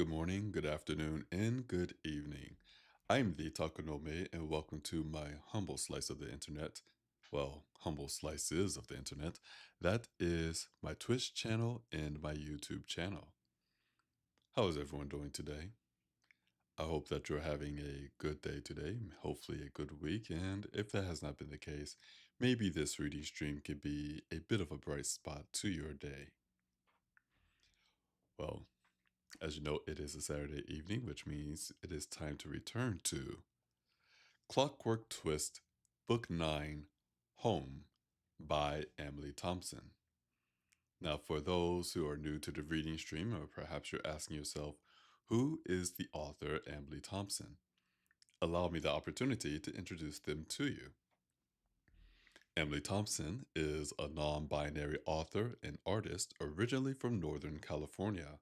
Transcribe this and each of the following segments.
Good morning, good afternoon, and good evening. I'm the Takonome, and welcome to my humble slice of the internet. Well, humble slices of the internet. That is my Twitch channel and my YouTube channel. How is everyone doing today? I hope that you're having a good day today, hopefully a good week, and if that has not been the case, maybe this reading stream could be a bit of a bright spot to your day. Well, as you know, it is a Saturday evening, which means it is time to return to Clockwork Twist, Book 9, Home by Emily Thompson. Now, for those who are new to the reading stream, or perhaps you're asking yourself, who is the author Emily Thompson? Allow me the opportunity to introduce them to you. Emily Thompson is a non binary author and artist originally from Northern California.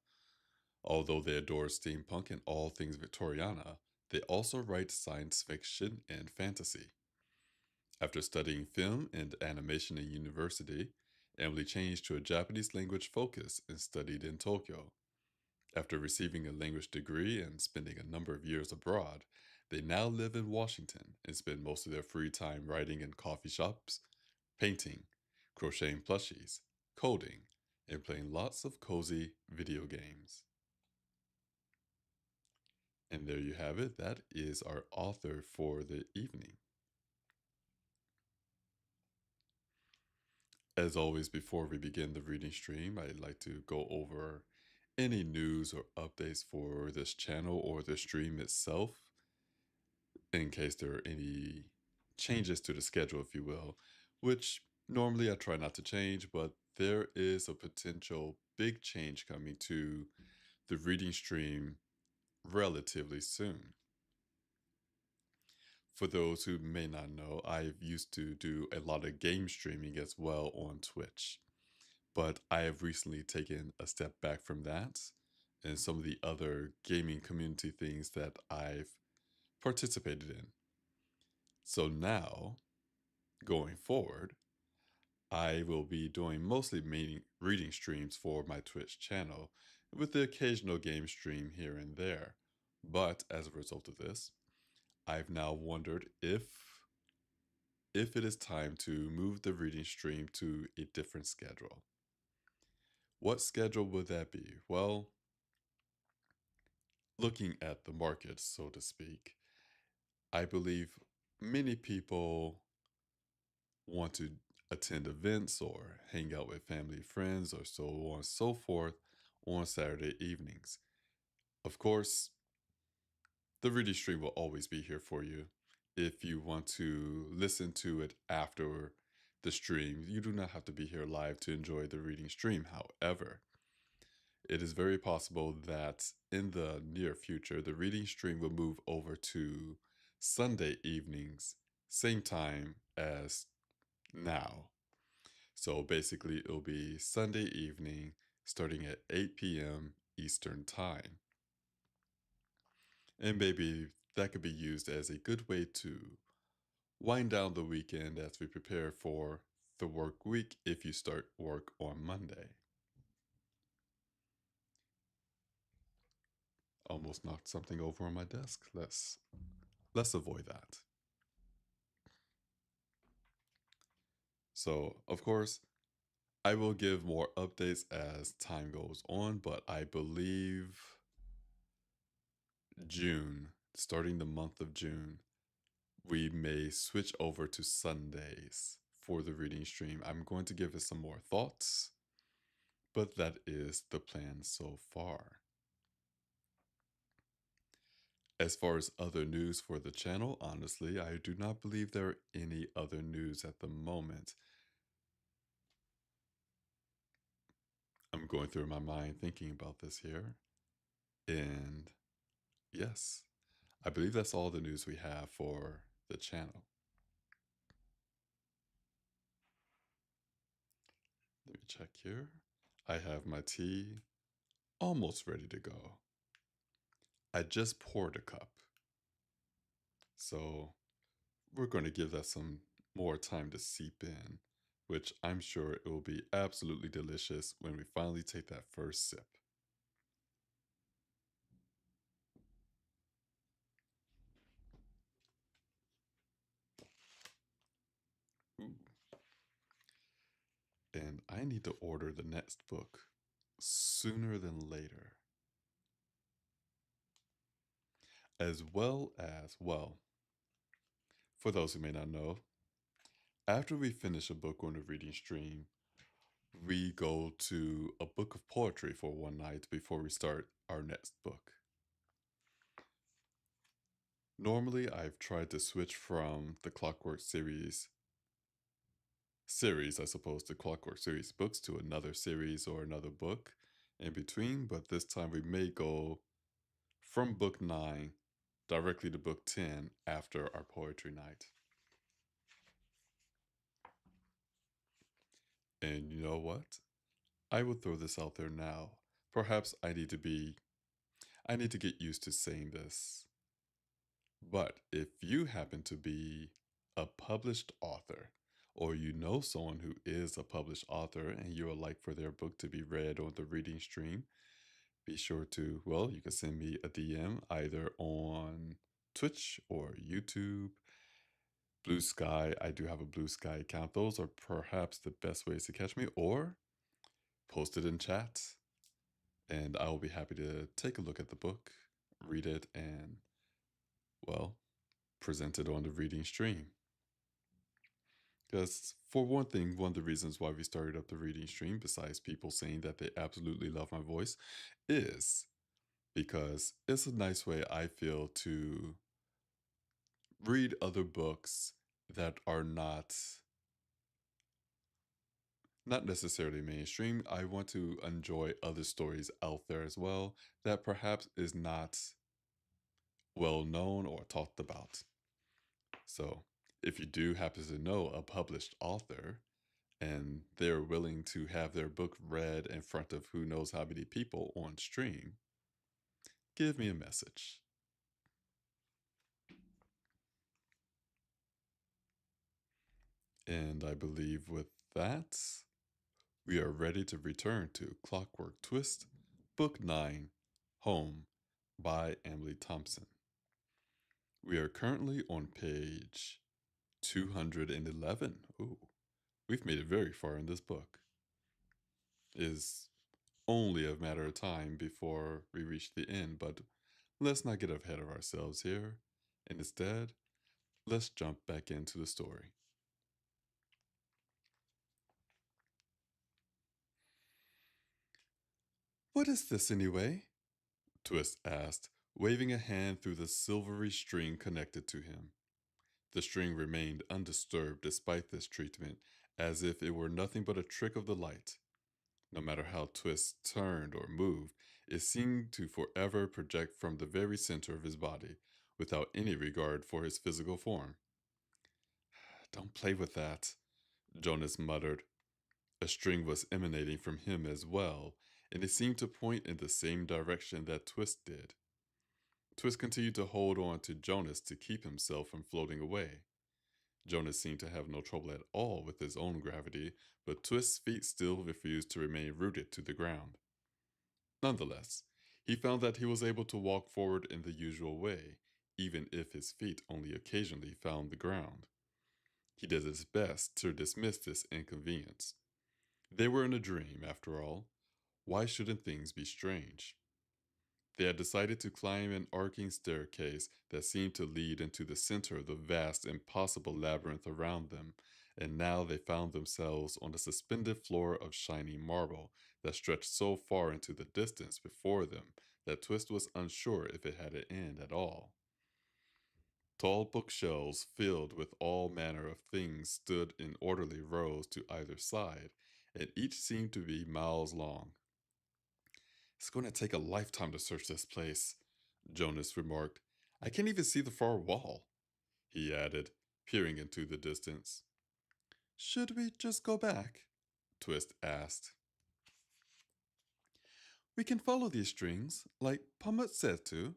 Although they adore steampunk and all things Victoriana, they also write science fiction and fantasy. After studying film and animation in university, Emily changed to a Japanese language focus and studied in Tokyo. After receiving a language degree and spending a number of years abroad, they now live in Washington and spend most of their free time writing in coffee shops, painting, crocheting plushies, coding, and playing lots of cozy video games. And there you have it. That is our author for the evening. As always, before we begin the reading stream, I'd like to go over any news or updates for this channel or the stream itself, in case there are any changes to the schedule, if you will, which normally I try not to change, but there is a potential big change coming to the reading stream relatively soon. For those who may not know, I used to do a lot of game streaming as well on Twitch, but I have recently taken a step back from that and some of the other gaming community things that I've participated in. So now, going forward, I will be doing mostly reading streams for my Twitch channel, with the occasional game stream here and there. But as a result of this, I've now wondered if it is time to move the reading stream to a different schedule. What schedule would that be? Well, looking at the market, so to speak, I believe many people want to attend events or hang out with family friends or so on and so forth on Saturday evenings. Of course, the reading stream will always be here for you. If you want to listen to it after the stream, you do not have to be here live to enjoy the reading stream. However, it is very possible that in the near future, the reading stream will move over to Sunday evenings, same time as now. So basically, it'll be Sunday evening starting at 8 p.m. Eastern Time. And maybe that could be used as a good way to wind down the weekend as we prepare for the work week if you start work on Monday. Almost knocked something over on my desk. Let's avoid that. So, of course, I will give more updates as time goes on, but I believe June, starting the month of June, we may switch over to Sundays for the reading stream. I'm going to give it some more thoughts, but that is the plan so far. As far as other news for the channel, honestly, I do not believe there are any other news at the moment. I'm going through my mind thinking about this here. And yes, I believe that's all the news we have for the channel. Let me check here. I have my tea almost ready to go. I just poured a cup. So we're going to give that some more time to seep in, which I'm sure it will be absolutely delicious when we finally take that first sip. And I need to order the next book sooner than later. As well as, well, for those who may not know, after we finish a book on the reading stream, we go to a book of poetry for one night before we start our next book. Normally, I've tried to switch from the Clockwork series, I suppose, the Clockwork series books to another series or another book in between, but this time we may go from book 9 directly to book 10 after our poetry night. And you know what? I will throw this out there now. Perhaps I need to get used to saying this. But if you happen to be a published author, or you know someone who is a published author and you would like for their book to be read on the reading stream, be sure to, well, you can send me a DM either on Twitch or YouTube, Blue Sky. I do have a Blue Sky account. Those are perhaps the best ways to catch me, or post it in chat, and I will be happy to take a look at the book, read it, and, well, present it on the reading stream. Because, for one thing, one of the reasons why we started up the reading stream, besides people saying that they absolutely love my voice, is because it's a nice way, I feel, to read other books that are not necessarily mainstream. I want to enjoy other stories out there as well that perhaps is not well known or talked about. So, if you do happen to know a published author and they're willing to have their book read in front of who knows how many people on stream, give me a message. And I believe with that, we are ready to return to Clockwork Twist, Book 9, Home by Emily Thompson. We are currently on page 211. Ooh, we've made it very far in this book. It is only a matter of time before we reach the end, but let's not get ahead of ourselves here. And instead, let's jump back into the story. What is this anyway? Twist asked, waving a hand through the silvery string connected to him. The string remained undisturbed despite this treatment, as if it were nothing but a trick of the light. No matter how Twist turned or moved, it seemed to forever project from the very center of his body, without any regard for his physical form. Don't play with that, Jonas muttered. A string was emanating from him as well, and it seemed to point in the same direction that Twist did. Twist continued to hold on to Jonas to keep himself from floating away. Jonas seemed to have no trouble at all with his own gravity, but Twist's feet still refused to remain rooted to the ground. Nonetheless, he found that he was able to walk forward in the usual way, even if his feet only occasionally found the ground. He did his best to dismiss this inconvenience. They were in a dream, after all. Why shouldn't things be strange? They had decided to climb an arcing staircase that seemed to lead into the center of the vast, impossible labyrinth around them, and now they found themselves on a suspended floor of shining marble that stretched so far into the distance before them that Twist was unsure if it had an end at all. Tall bookshelves filled with all manner of things stood in orderly rows to either side, and each seemed to be miles long. It's going to take a lifetime to search this place, Jonas remarked. I can't even see the far wall, he added, peering into the distance. Should we just go back? Twist asked. We can follow these strings, like Pummut said to.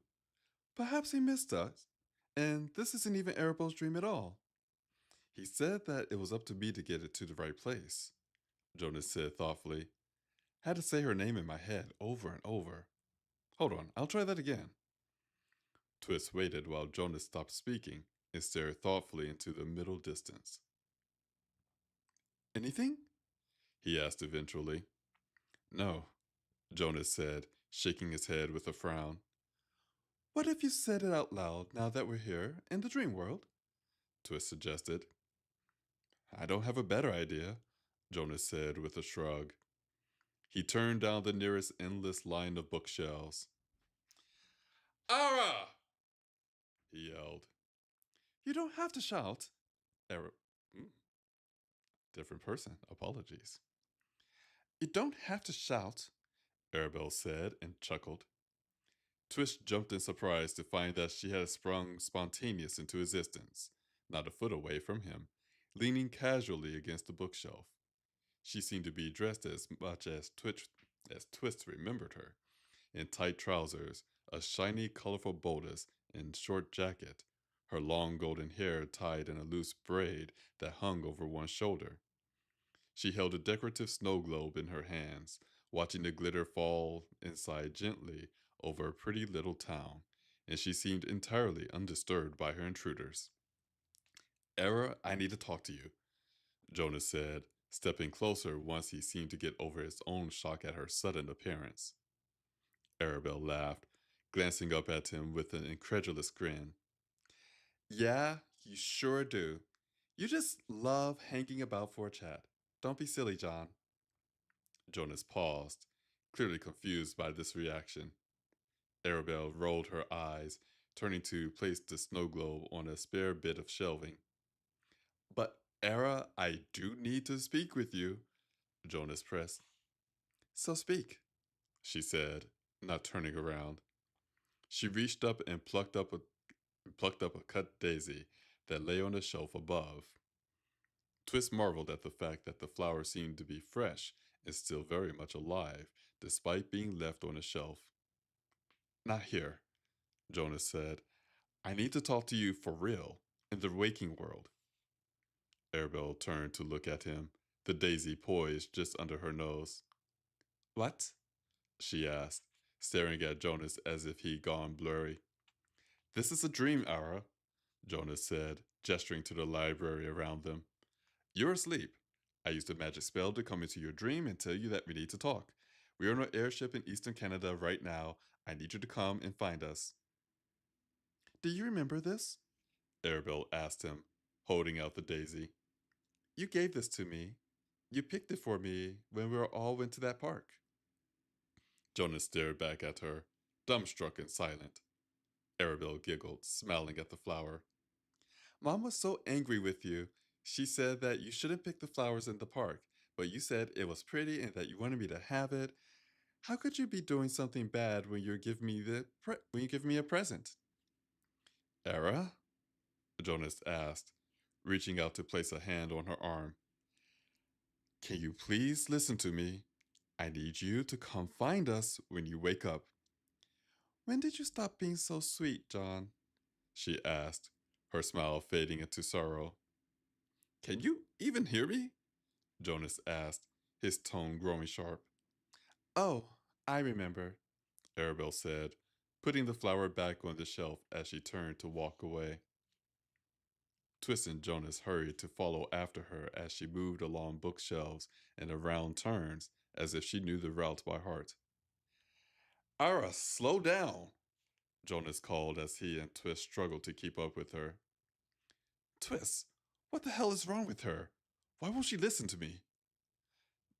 Perhaps he missed us, and this isn't even Arabo's dream at all. He said that it was up to me to get it to the right place, Jonas said thoughtfully. Had to say her name in my head over and over. Hold on, I'll try that again. Twist waited while Jonas stopped speaking and stared thoughtfully into the middle distance. Anything? he asked eventually. No, Jonas said, shaking his head with a frown. What if you said it out loud now that we're here in the dream world? Twist suggested. I don't have a better idea, Jonas said with a shrug. He turned down the nearest endless line of bookshelves. Ara! He yelled. You don't have to shout. Era. Different person. Apologies. You don't have to shout, Arabelle said and chuckled. Twist jumped in surprise to find that she had sprung spontaneous into existence, not a foot away from him, leaning casually against the bookshelf. She seemed to be dressed as much as Twist remembered her, in tight trousers, a shiny, colorful bodice, and short jacket, her long golden hair tied in a loose braid that hung over one shoulder. She held a decorative snow globe in her hands, watching the glitter fall inside gently over a pretty little town, and she seemed entirely undisturbed by her intruders. Era, I need to talk to you, Jonas said, stepping closer once he seemed to get over his own shock at her sudden appearance. Arabelle laughed, glancing up at him with an incredulous grin. Yeah, you sure do. You just love hanging about for a chat. Don't be silly, John. Jonas paused, clearly confused by this reaction. Arabelle rolled her eyes, turning to place the snow globe on a spare bit of shelving. But, Era, I do need to speak with you, Jonas pressed. So speak, she said, not turning around. She reached up and plucked up a cut daisy that lay on a shelf above. Twist marveled at the fact that the flower seemed to be fresh and still very much alive, despite being left on a shelf. Not here, Jonas said. I need to talk to you for real, in the waking world. Arabelle turned to look at him, the daisy poised just under her nose. What? She asked, staring at Jonas as if he'd gone blurry. This is a dream, Ara, Jonas said, gesturing to the library around them. You're asleep. I used a magic spell to come into your dream and tell you that we need to talk. We are on an airship in eastern Canada right now. I need you to come and find us. Do you remember this? Arabelle asked him, holding out the daisy. You gave this to me. You picked it for me when we all went to that park. Jonas stared back at her, dumbstruck and silent. Arabelle giggled, smiling at the flower. Mom was so angry with you. She said that you shouldn't pick the flowers in the park, but you said it was pretty and that you wanted me to have it. How could you be doing something bad when you give me a present? Era? Jonas asked, reaching out to place a hand on her arm. Can you please listen to me? I need you to come find us when you wake up. When did you stop being so sweet, John? She asked, her smile fading into sorrow. Can you even hear me? Jonas asked, his tone growing sharp. Oh, I remember, Arabelle said, putting the flower back on the shelf as she turned to walk away. Twist and Jonas hurried to follow after her as she moved along bookshelves and around turns as if she knew the route by heart. Ara, slow down, Jonas called as he and Twist struggled to keep up with her. Twist, what the hell is wrong with her? Why won't she listen to me?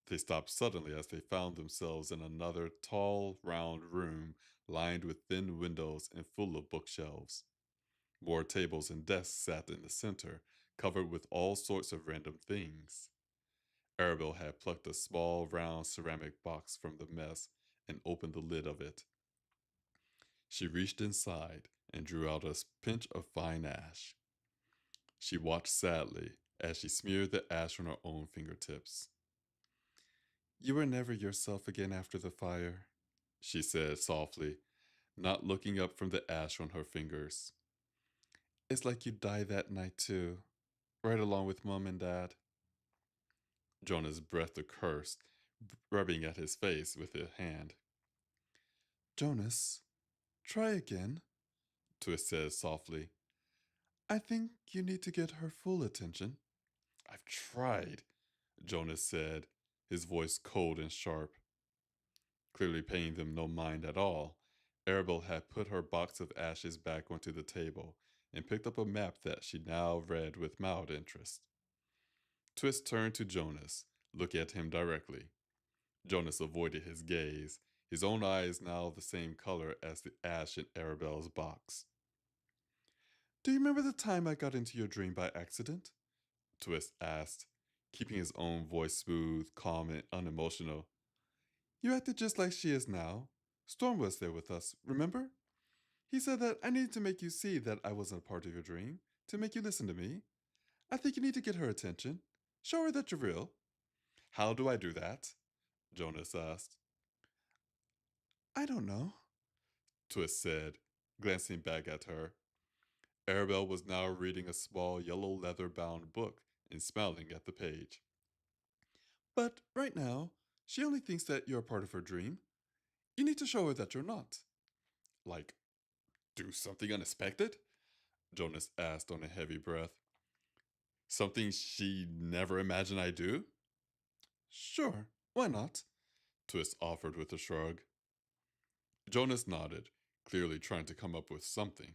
They stopped suddenly as they found themselves in another tall, round room lined with thin windows and full of bookshelves. More tables and desks sat in the center, covered with all sorts of random things. Arabelle had plucked a small, round ceramic box from the mess and opened the lid of it. She reached inside and drew out a pinch of fine ash. She watched sadly as she smeared the ash on her own fingertips. You were never yourself again after the fire, she said softly, not looking up from the ash on her fingers. It's like you died that night too, right along with Mom and Dad. Jonas breathed a curse, rubbing at his face with a hand. Jonas, try again, Twist said softly. I think you need to get her full attention. I've tried, Jonas said, his voice cold and sharp. Clearly paying them no mind at all, Arabelle had put her box of ashes back onto the table and picked up a map that she now read with mild interest. Twist turned to Jonas, looking at him directly. Jonas avoided his gaze, his own eyes now the same color as the ash in Arabelle's box. Do you remember the time I got into your dream by accident? Twist asked, keeping his own voice smooth, calm, and unemotional. You acted just like she is now. Storm was there with us, remember? He said that I needed to make you see that I wasn't a part of your dream, to make you listen to me. I think you need to get her attention. Show her that you're real. How do I do that? Jonas asked. I don't know, Twist said, glancing back at her. Arabelle was now reading a small yellow leather bound book and smiling at the page. But right now, she only thinks that you're a part of her dream. You need to show her that you're not. Like, do something unexpected? Jonas asked on a heavy breath. Something she never imagined I'd do? Sure, why not? Twist offered with a shrug. Jonas nodded, clearly trying to come up with something.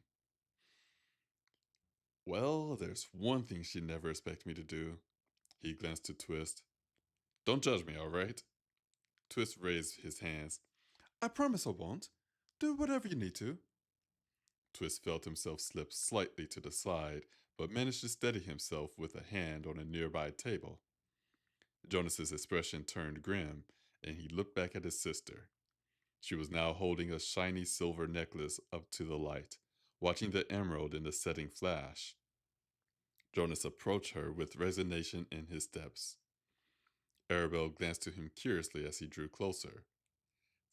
Well, there's one thing she'd never expect me to do. He glanced to Twist. Don't judge me, all right? Twist raised his hands. I promise I won't. Do whatever you need to. Twist felt himself slip slightly to the side, but managed to steady himself with a hand on a nearby table. Jonas's expression turned grim, and he looked back at his sister. She was now holding a shiny silver necklace up to the light, watching the emerald in the setting flash. Jonas approached her with resignation in his steps. Arabelle glanced to him curiously as he drew closer.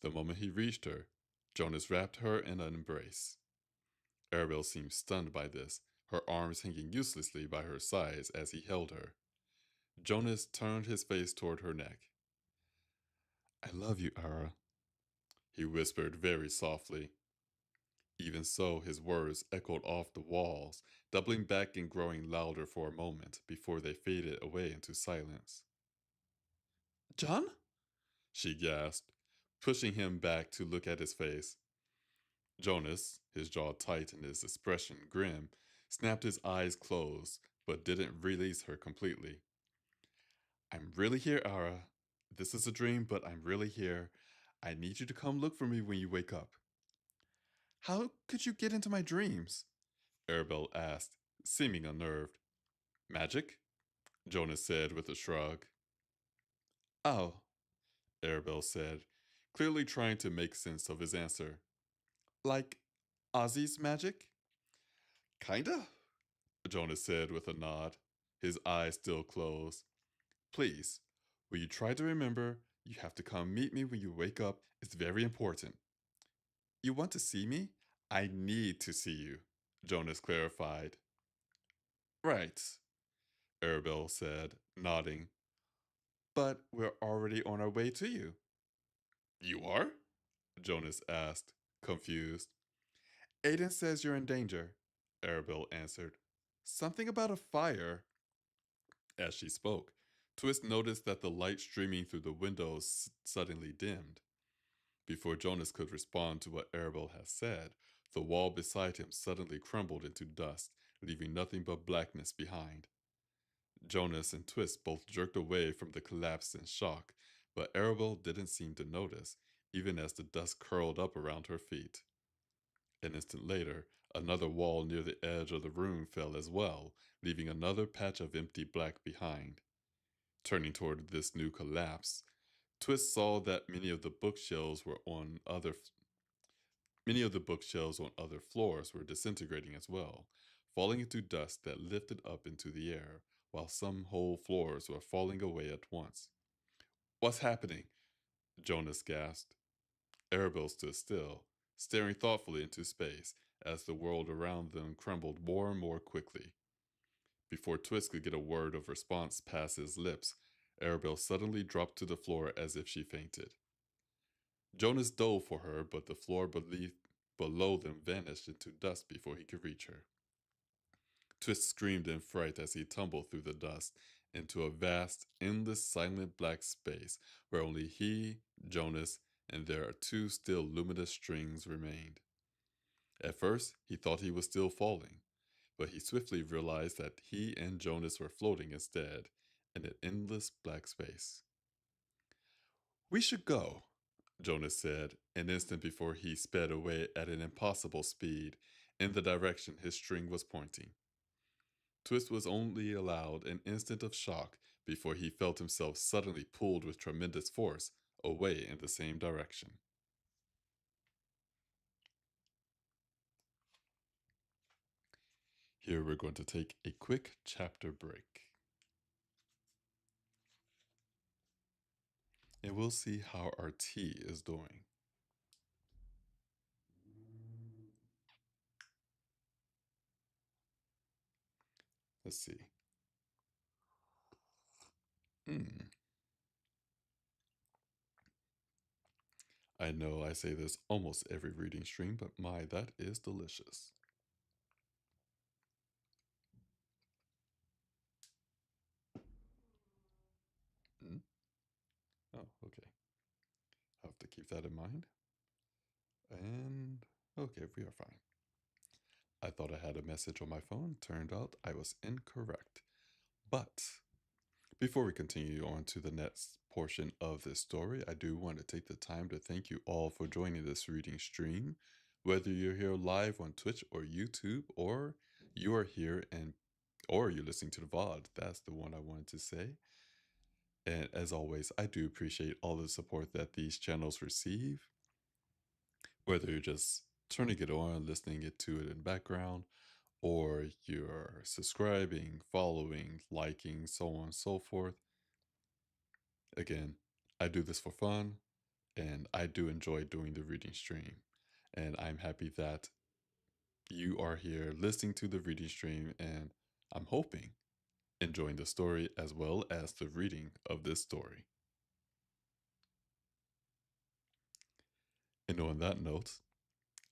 The moment he reached her, Jonas wrapped her in an embrace. Arabelle seemed stunned by this, her arms hanging uselessly by her sides as he held her. Jonas turned his face toward her neck. I love you, Ara, he whispered very softly. Even so, his words echoed off the walls, doubling back and growing louder for a moment before they faded away into silence. John? She gasped, pushing him back to look at his face. Jonas, his jaw tight and his expression grim, snapped his eyes closed, but didn't release her completely. I'm really here, Ara. This is a dream, but I'm really here. I need you to come look for me when you wake up. How could you get into my dreams? Arabelle asked, seeming unnerved. Magic? Jonas said with a shrug. Oh, Arabelle said, clearly trying to make sense of his answer. Like Ozzy's magic? Kinda, Jonas said with a nod, his eyes still closed. Please, will you try to remember you have to come meet me when you wake up? It's very important. You want to see me? I need to see you, Jonas clarified. Right, Arabelle said, nodding. But we're already on our way to you. You are? Jonas asked, confused. Aiden says you're in danger, Arabelle answered. Something about a fire. As she spoke, Twist noticed that the light streaming through the windows suddenly dimmed. Before Jonas could respond to what Arabelle had said, the wall beside him suddenly crumbled into dust, leaving nothing but blackness behind. Jonas and Twist both jerked away from the collapse in shock, but Arabelle didn't seem to notice, even as the dust curled up around her feet. An instant later, another wall near the edge of the room fell as well, leaving another patch of empty black behind. Turning toward this new collapse, Twist saw that many of the bookshelves on other floors were disintegrating as well, falling into dust that lifted up into the air, while some whole floors were falling away at once. What's happening? Jonas gasped. Arabelle stood still, staring thoughtfully into space as the world around them crumbled more and more quickly. Before Twist could get a word of response past his lips, Arabelle suddenly dropped to the floor as if she fainted. Jonas dove for her, but the floor below them vanished into dust before he could reach her. Twist screamed in fright as he tumbled through the dust, into a vast, endless, silent black space where only he, Jonas, and their two still luminous strings remained. At first, he thought he was still falling, but he swiftly realized that he and Jonas were floating instead in an endless black space. We should go, Jonas said, an instant before he sped away at an impossible speed in the direction his string was pointing. Twist was only allowed an instant of shock before he felt himself suddenly pulled with tremendous force away in the same direction. Here we're going to take a quick chapter break, and we'll see how our tea is doing. Let's see. Mm. I know I say this almost every reading stream, but my, that is delicious. Mm. Oh, okay. I have to keep that in mind. And okay, we are fine. I thought I had a message on my phone. Turned out I was incorrect. But before we continue on to the next portion of this story, I do want to take the time to thank you all for joining this reading stream. Whether you're here live on Twitch or YouTube, or you are here and or you're listening to the VOD, that's the one I wanted to say. And as always, I do appreciate all the support that these channels receive. Whether you're just turning it on, listening to it in background, or you're subscribing, following, liking, so on and so forth. Again, I do this for fun, and I do enjoy doing the reading stream. And I'm happy that you are here listening to the reading stream, and I'm hoping enjoying the story as well as the reading of this story. And on that note,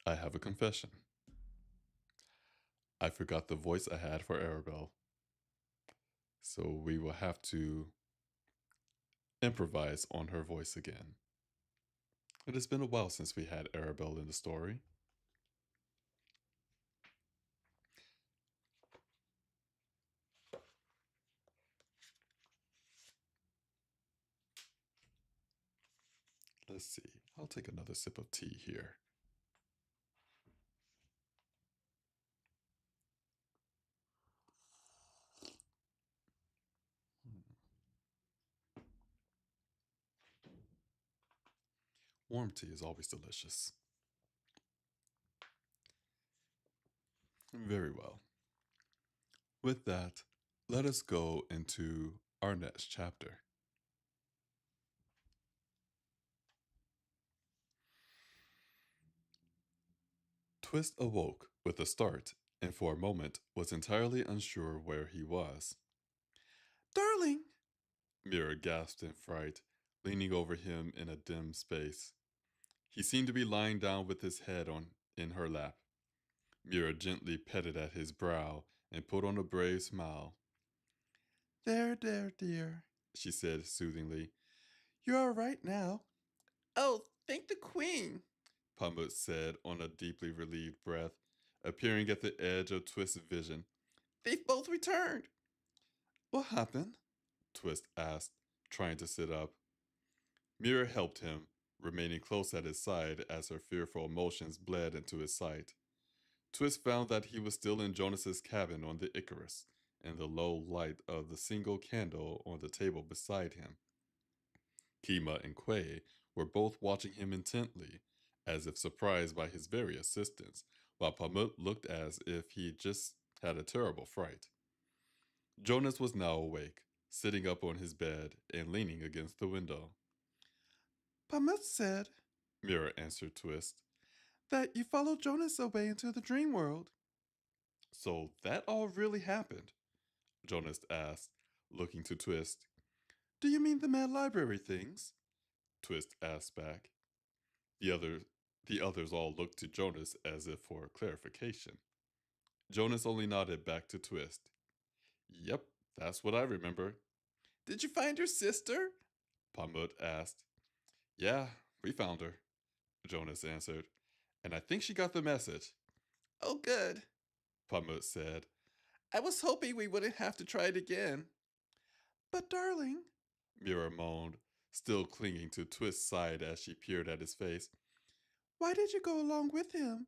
I have a confession. I forgot the voice I had for Arabelle. So we will have to improvise on her voice again. It has been a while since we had Arabelle in the story. Let's see. I'll take another sip of tea here. Warm tea is always delicious. Very well. With that, let us go into our next chapter. Twist awoke with a start and for a moment was entirely unsure where he was. Darling! Mira gasped in fright, leaning over him in a dim space. He seemed to be lying down with his head in her lap. Mira gently petted at his brow and put on a brave smile. There, dear, she said soothingly. You're all right now. Oh, thank the queen, Pamut said on a deeply relieved breath, appearing at the edge of Twist's vision. They've both returned. What happened? Twist asked, trying to sit up. Mira helped him, remaining close at his side as her fearful emotions bled into his sight. Twist found that he was still in Jonas's cabin on the Icarus, in the low light of the single candle on the table beside him. Kima and Quay were both watching him intently, as if surprised by his very assistance, while Pamut looked as if he just had a terrible fright. Jonas was now awake, sitting up on his bed and leaning against the window. Pamut said, Mira answered Twist, that you followed Jonas away into the dream world. So that all really happened? Jonas asked, looking to Twist. Do you mean the Mad Library things? Twist asked back. The, other, the others all looked to Jonas as if for clarification. Jonas only nodded back to Twist. Yep, that's what I remember. Did you find your sister? Pamut asked. Yeah, we found her, Jonas answered. And I think she got the message, Oh, good. Pamut said. I was hoping we wouldn't have to try it again. But, darling, Mira moaned, still clinging to Twist's side as she peered at his face. why did you go along with him?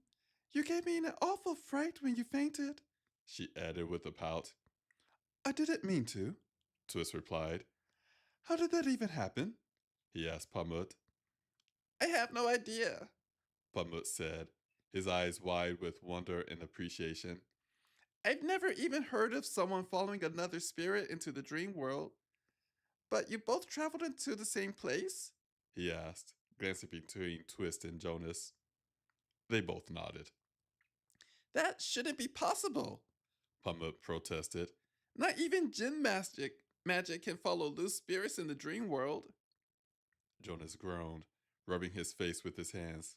You gave me an awful fright when you fainted, She added with a pout. I didn't mean to, Twist replied. How did that even happen? He asked Pamut. I have no idea. Pamut said, his eyes wide with wonder and appreciation. I've never even heard of someone following another spirit into the dream world. But you both traveled into the same place? He asked, glancing between Twist and Jonas. They both nodded. That shouldn't be possible. Pamut protested. Not even Jinn magic can follow loose spirits in the dream world. Jonas groaned, rubbing his face with his hands.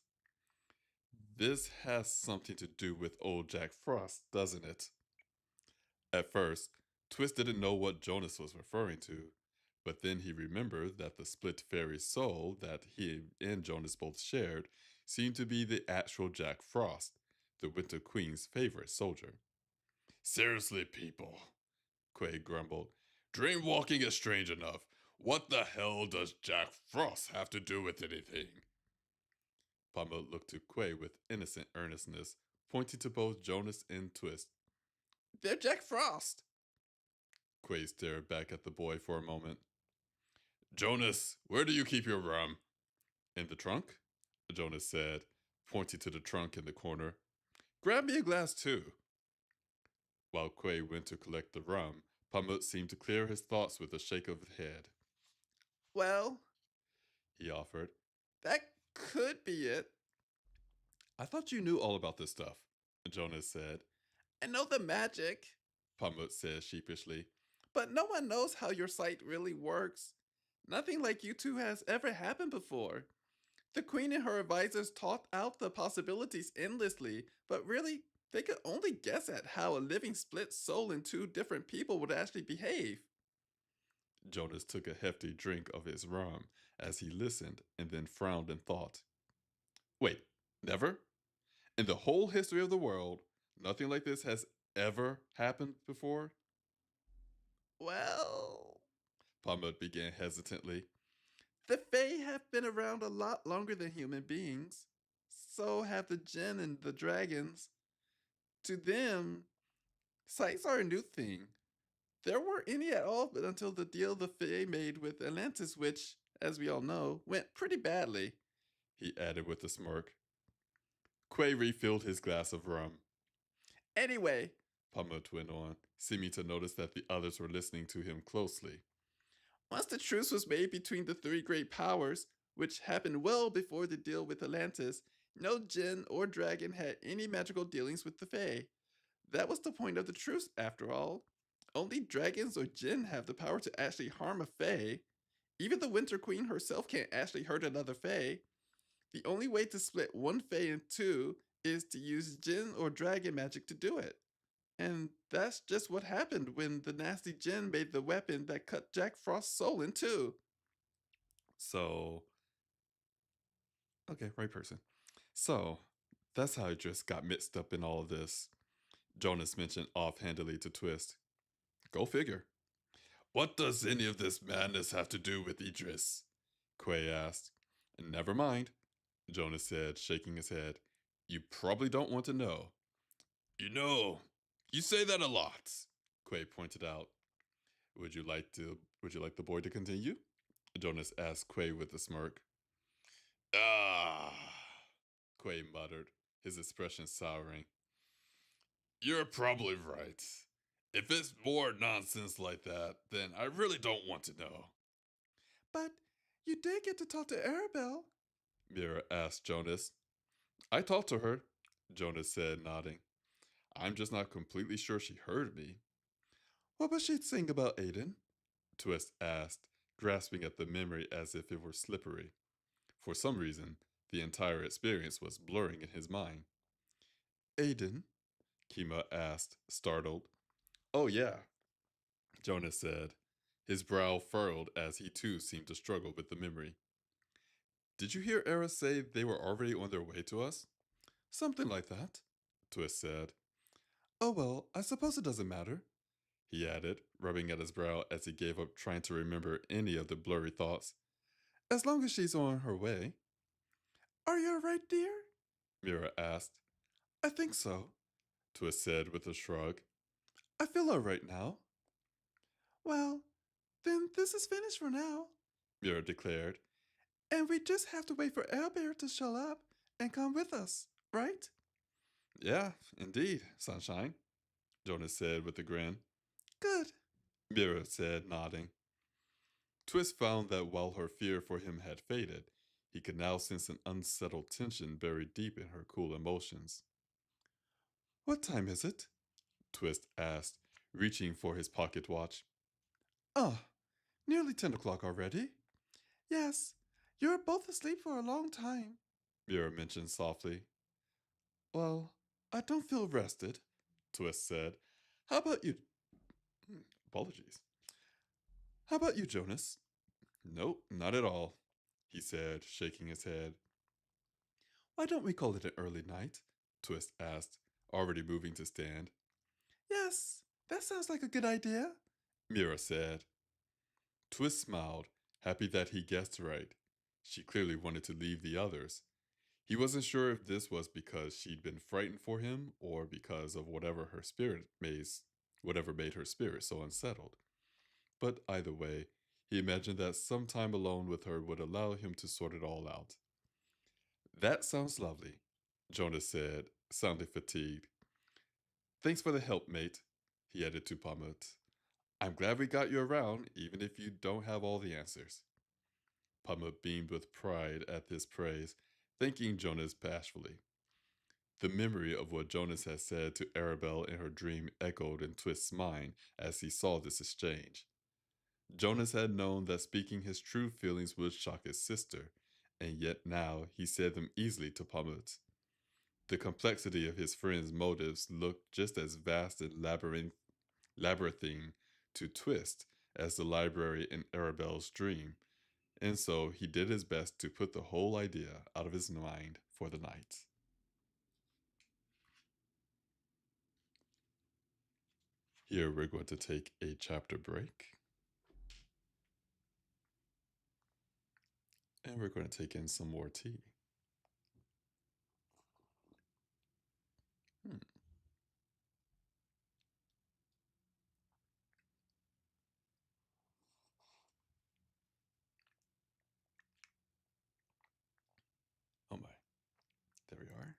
This has something to do with old Jack Frost, doesn't it? At first, Twist didn't know what Jonas was referring to, but then he remembered that the split fairy soul that he and Jonas both shared seemed to be the actual Jack Frost, the Winter Queen's favorite soldier. Seriously, people, Quaid grumbled. Dream walking is strange enough. What the hell does Jack Frost have to do with anything? Pamela looked to Quay with innocent earnestness, pointing to both Jonas and Twist. They're Jack Frost. Quay stared back at the boy for a moment. Jonas, where do you keep your rum? In the trunk? Jonas said, pointing to the trunk in the corner. Grab me a glass too. While Quay went to collect the rum, Pamut seemed to clear his thoughts with a shake of the head. Well, He offered. that could be it. I thought you knew all about this stuff, Jonas said. I know the magic, Pamut said sheepishly. but no one knows how your sight really works. Nothing like you two has ever happened before. The queen and her advisors taught out the possibilities endlessly, but really, they could only guess at how a living split soul in two different people would actually behave. Jonas took a hefty drink of his rum as he listened and then frowned in thought. Wait, never? In the whole history of the world, nothing like this has ever happened before? Well, Pamut began hesitantly. the Fae have been around a lot longer than human beings. So have the Jinn and the dragons. To them, sights are a new thing. There weren't any at all but until the deal the Fae made with Atlantis, which, as we all know, went pretty badly. He added with a smirk. Quay refilled his glass of rum. Anyway, Pamut went on, seeming to notice that the others were listening to him closely. once the truce was made between the three great powers, which happened well before the deal with Atlantis, no Jinn or dragon had any magical dealings with the Fae. That was the point of the truce, after all. Only dragons or Jinn have the power to actually harm a Fae. Even the Winter Queen herself can't actually hurt another Fae. The only way to split one Fae in two is to use Jinn or dragon magic to do it. And that's just what happened when the nasty Jinn made the weapon that cut Jack Frost's soul in two. So, okay, right person. So, that's how I just got mixed up in all of this, Jonas mentioned offhandedly to Twist. Go figure. What does any of this madness have to do with Idris? Quay asked. Never mind, Jonas said, shaking his head. You probably don't want to know. You know, you say that a lot, Quay pointed out. Would you like the boy to continue? Jonas asked Quay with a smirk. Ah, Quay muttered, his expression souring. You're probably right. If it's more nonsense like that, then I really don't want to know. But you did get to talk to Arabelle. Mira asked Jonas. I talked to her, Jonas said, nodding. I'm just not completely sure she heard me. What was she saying about Aiden? Twist asked, grasping at the memory as if it were slippery. For some reason, the entire experience was blurring in his mind. Aiden? Kima asked, startled. Oh, yeah, Jonas said, His brow furrowed as he too seemed to struggle with the memory. Did you hear Era say they were already on their way to us? Something like that, Twist said. Oh well, I suppose it doesn't matter, he added, rubbing at his brow as he gave up trying to remember any of the blurry thoughts. As long as she's on her way. Are you alright, dear? Mira asked. I think so, Twist said with a shrug. I feel alright now. Well, then this is finished for now, Mira declared. And we just have to wait for Owlbear to show up and come with us, right? Yeah, indeed, Sunshine, Jonas said with a grin. Good, Mira said, nodding. Twist found that while her fear for him had faded, he could now sense an unsettled tension buried deep in her cool emotions. What time is it? Twist asked, reaching for his pocket watch. Ah, nearly 10 o'clock already. Yes, you were both asleep for a long time, Mira mentioned softly. Well, I don't feel rested, Twist said. How about you? Apologies. How about you, Jonas? Nope, not at all, he said, shaking his head. Why don't we call it an early night? Twist asked, already moving to stand. Yes, that sounds like a good idea, Mira said. Twist smiled, happy that he guessed right. She clearly wanted to leave the others. He wasn't sure if this was because she'd been frightened for him or because of whatever made her spirit so unsettled. But either way, he imagined that some time alone with her would allow him to sort it all out. That sounds lovely, Jonas said, sounding fatigued. Thanks for the help, mate, he added to Pamut. I'm glad we got you around, even if you don't have all the answers. Pamut beamed with pride at this praise, thanking Jonas bashfully. The memory of what Jonas had said to Arabelle in her dream echoed in Twist's mind as he saw this exchange. Jonas had known that speaking his true feelings would shock his sister, and yet now he said them easily to Pamut. The complexity of his friend's motives looked just as vast and labyrinthine to Twist as the library in Arabelle's dream, and so he did his best to put the whole idea out of his mind for the night. Here we're going to take a chapter break, and we're going to take in some more tea. Hmm. Oh my, there we are.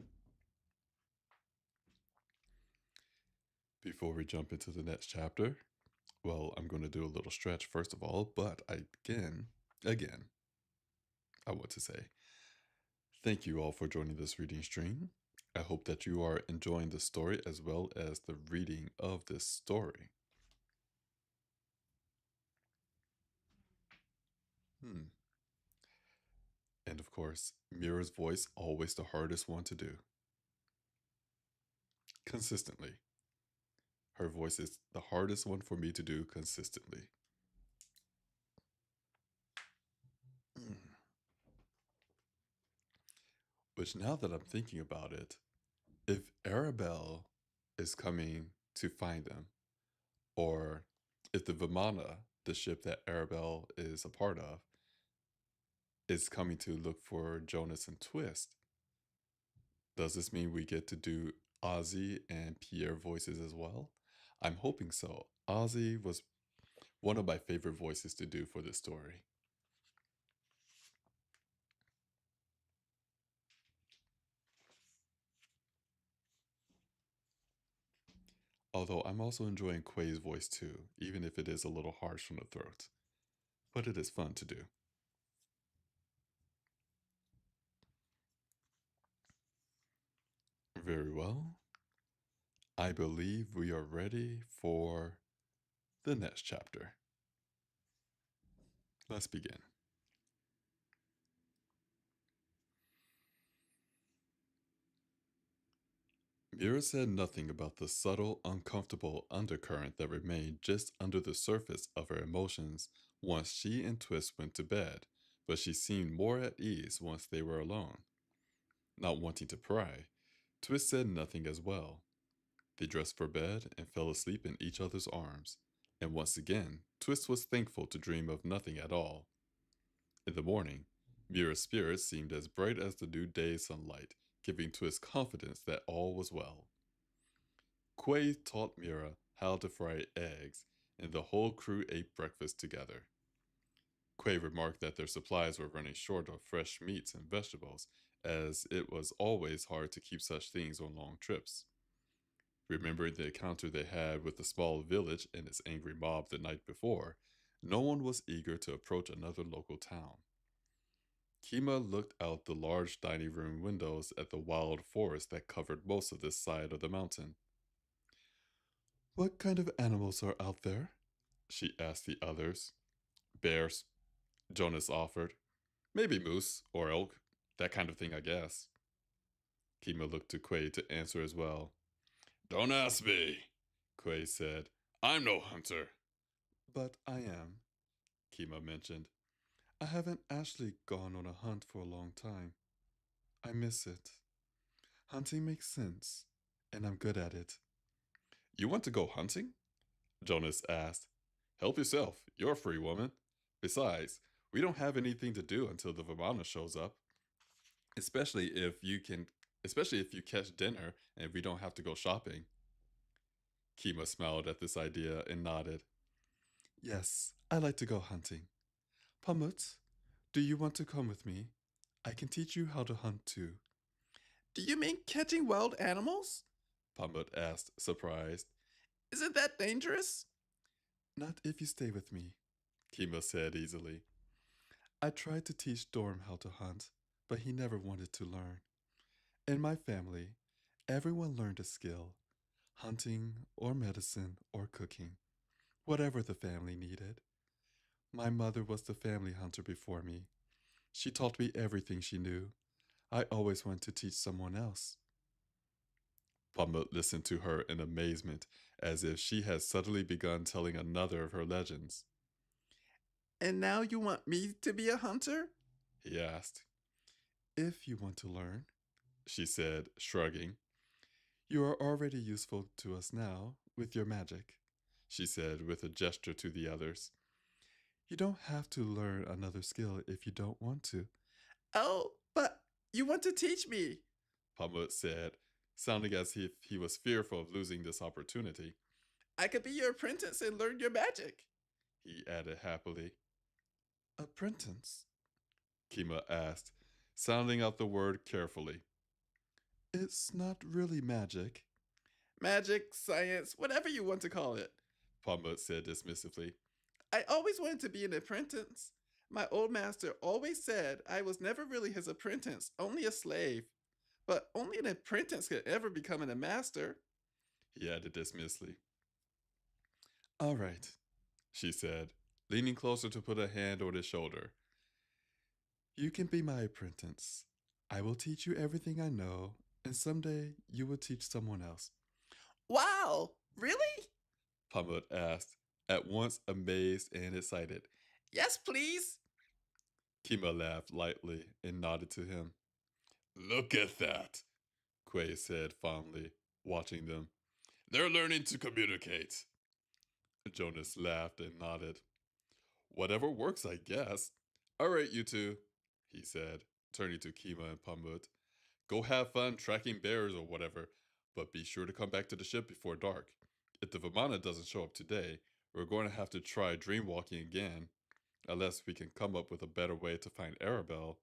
Before we jump into the next chapter, well, I'm going to do a little stretch first of all, but again, I want to say thank you all for joining this reading stream. I hope that you are enjoying the story as well as the reading of this story. Hmm. And of course, Mira's voice always the hardest one to do. Consistently. Her voice is the hardest one for me to do consistently. Mm. Which now that I'm thinking about it, if Arabelle is coming to find them, or if the Vimana, the ship that Arabelle is a part of, is coming to look for Jonas and Twist, does this mean we get to do Ozzy and Pierre voices as well? I'm hoping so. Ozzy was one of my favorite voices to do for this story. Although I'm also enjoying Quay's voice too, even if it is a little harsh on the throat. But it is fun to do. Very well. I believe we are ready for the next chapter. Let's begin. Mira said nothing about the subtle, uncomfortable undercurrent that remained just under the surface of her emotions once she and Twist went to bed, but she seemed more at ease once they were alone. Not wanting to pry, Twist said nothing as well. They dressed for bed and fell asleep in each other's arms, and once again, Twist was thankful to dream of nothing at all. In the morning, Mira's spirits seemed as bright as the new day's sunlight, giving Twist confidence that all was well. Quay taught Mira how to fry eggs, and the whole crew ate breakfast together. Quay remarked that their supplies were running short of fresh meats and vegetables, as it was always hard to keep such things on long trips. Remembering the encounter they had with the small village and its angry mob the night before, no one was eager to approach another local town. Kima looked out the large dining room windows at the wild forest that covered most of this side of the mountain. What kind of animals are out there? She asked the others. Bears, Jonas offered. Maybe moose or elk, that kind of thing, I guess. Kima looked to Quay to answer as well. Don't ask me, Quay said. I'm no hunter. But I am, Kima mentioned. I haven't actually gone on a hunt for a long time. I miss it. Hunting makes sense, and I'm good at it. You want to go hunting? Jonas asked. Help yourself. You're a free woman. Besides, we don't have anything to do until the Vamana shows up. Especially if you can especially if you catch dinner and we don't have to go shopping. Kima smiled at this idea and nodded. Yes, I like to go hunting. Pamut, do you want to come with me? I can teach you how to hunt too. Do you mean catching wild animals? Pamut asked, surprised. Isn't that dangerous? Not if you stay with me, Kima said easily. I tried to teach Storm how to hunt, but he never wanted to learn. In my family, everyone learned a skill hunting, or medicine, or cooking, whatever the family needed. My mother was the family hunter before me. She taught me everything she knew. I always wanted to teach someone else. Plummet listened to her in amazement, as if she had suddenly begun telling another of her legends. And now you want me to be a hunter? He asked. If you want to learn, she said, shrugging. You are already useful to us now with your magic, she said with a gesture to the others. You don't have to learn another skill if you don't want to. Oh, but you want to teach me, Pamut said, sounding as if he was fearful of losing this opportunity. I could be your apprentice and learn your magic, he added happily. Apprentice? Kima asked, sounding out the word carefully. It's not really magic. Magic, science, whatever you want to call it, Pamut said dismissively. I always wanted to be an apprentice. My old master always said I was never really his apprentice, only a slave. But only an apprentice could ever become a master, he added dismissively. All right, she said, leaning closer to put a hand on his shoulder. You can be my apprentice. I will teach you everything I know, and someday you will teach someone else. Wow, really? Pamut asked, at once amazed and excited. Yes, please. Kima laughed lightly and nodded to him. Look at that, Quay said fondly, watching them. They're learning to communicate. Jonas laughed and nodded. Whatever works, I guess. All right, you two, he said, turning to Kima and Pamut. Go have fun tracking bears or whatever, but be sure to come back to the ship before dark. If the Vimana doesn't show up today, we're going to have to try dreamwalking again, unless we can come up with a better way to find Arabelle.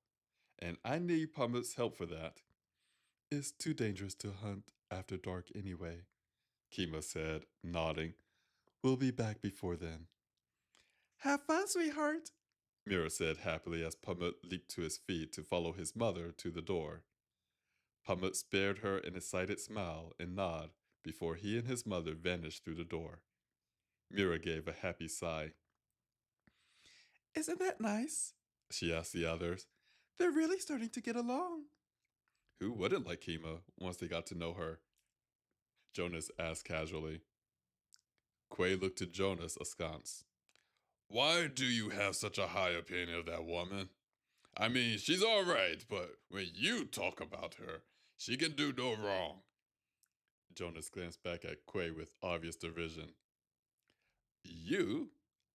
And I need Pamut's help for that. It's too dangerous to hunt after dark anyway, Kima said, nodding. We'll be back before then. Have fun, sweetheart, Mira said happily as Pamut leaped to his feet to follow his mother to the door. Pamut spared her an excited smile and nod before he and his mother vanished through the door. Mira gave a happy sigh. Isn't that nice? She asked the others. They're really starting to get along. Who wouldn't like Kima once they got to know her? Jonas asked casually. Quay looked at Jonas askance. Why do you have such a high opinion of that woman? I mean, she's alright, but when you talk about her, she can do no wrong. Jonas glanced back at Quay with obvious derision. You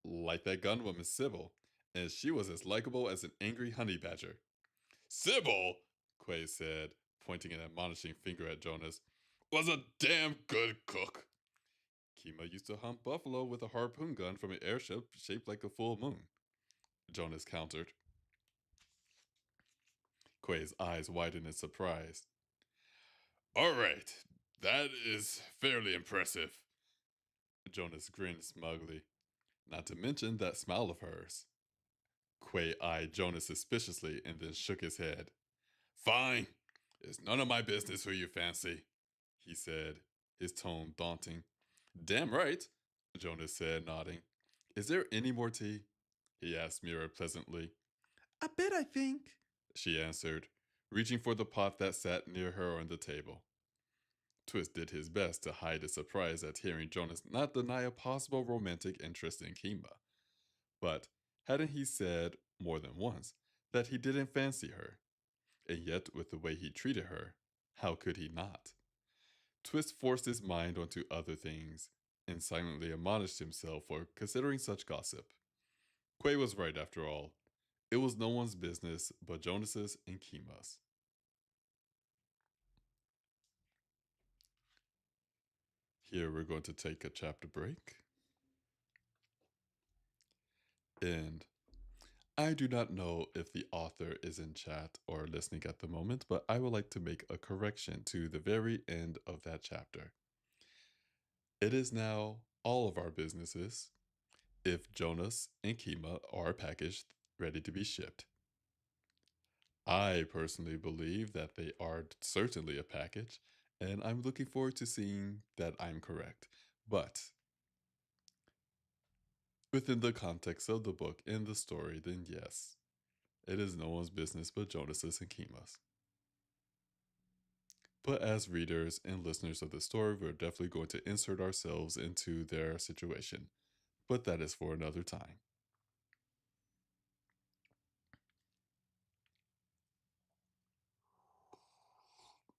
like that gun woman Sybil, and she was as likable as an angry honey badger. Sybil, Quay said, pointing an admonishing finger at Jonas, was a damn good cook. Kima used to hunt buffalo with a harpoon gun from an airship shaped like a full moon, Jonas countered. Quay's eyes widened in surprise. All right, that is fairly impressive. Jonas grinned smugly. Not to mention that smile of hers. Quay eyed Jonas suspiciously and then shook his head. Fine. It's none of my business who you fancy, he said, his tone daunting. Damn right, Jonas said, nodding. Is there any more tea? He asked Mira pleasantly. A bit, I think, She answered, reaching for the pot that sat near her on the table. Twist did his best to hide his surprise at hearing Jonas not deny a possible romantic interest in Kima. But hadn't he said more than once that he didn't fancy her? And yet, with the way he treated her, how could he not? Twist forced his mind onto other things and silently admonished himself for considering such gossip. Quay was right after all. It was no one's business but Jonas's and Kima's. Here we're going to take a chapter break. And I do not know if the author is in chat or listening at the moment, but I would like to make a correction to the very end of that chapter. It is now all of our businesses if Jonas and Kima are packaged, ready to be shipped. I personally believe that they are certainly a package, and I'm looking forward to seeing that I'm correct. But within the context of the book and the story, then yes, it is no one's business but Jonas's and Kima's. But as readers and listeners of the story, we're definitely going to insert ourselves into their situation. But that is for another time.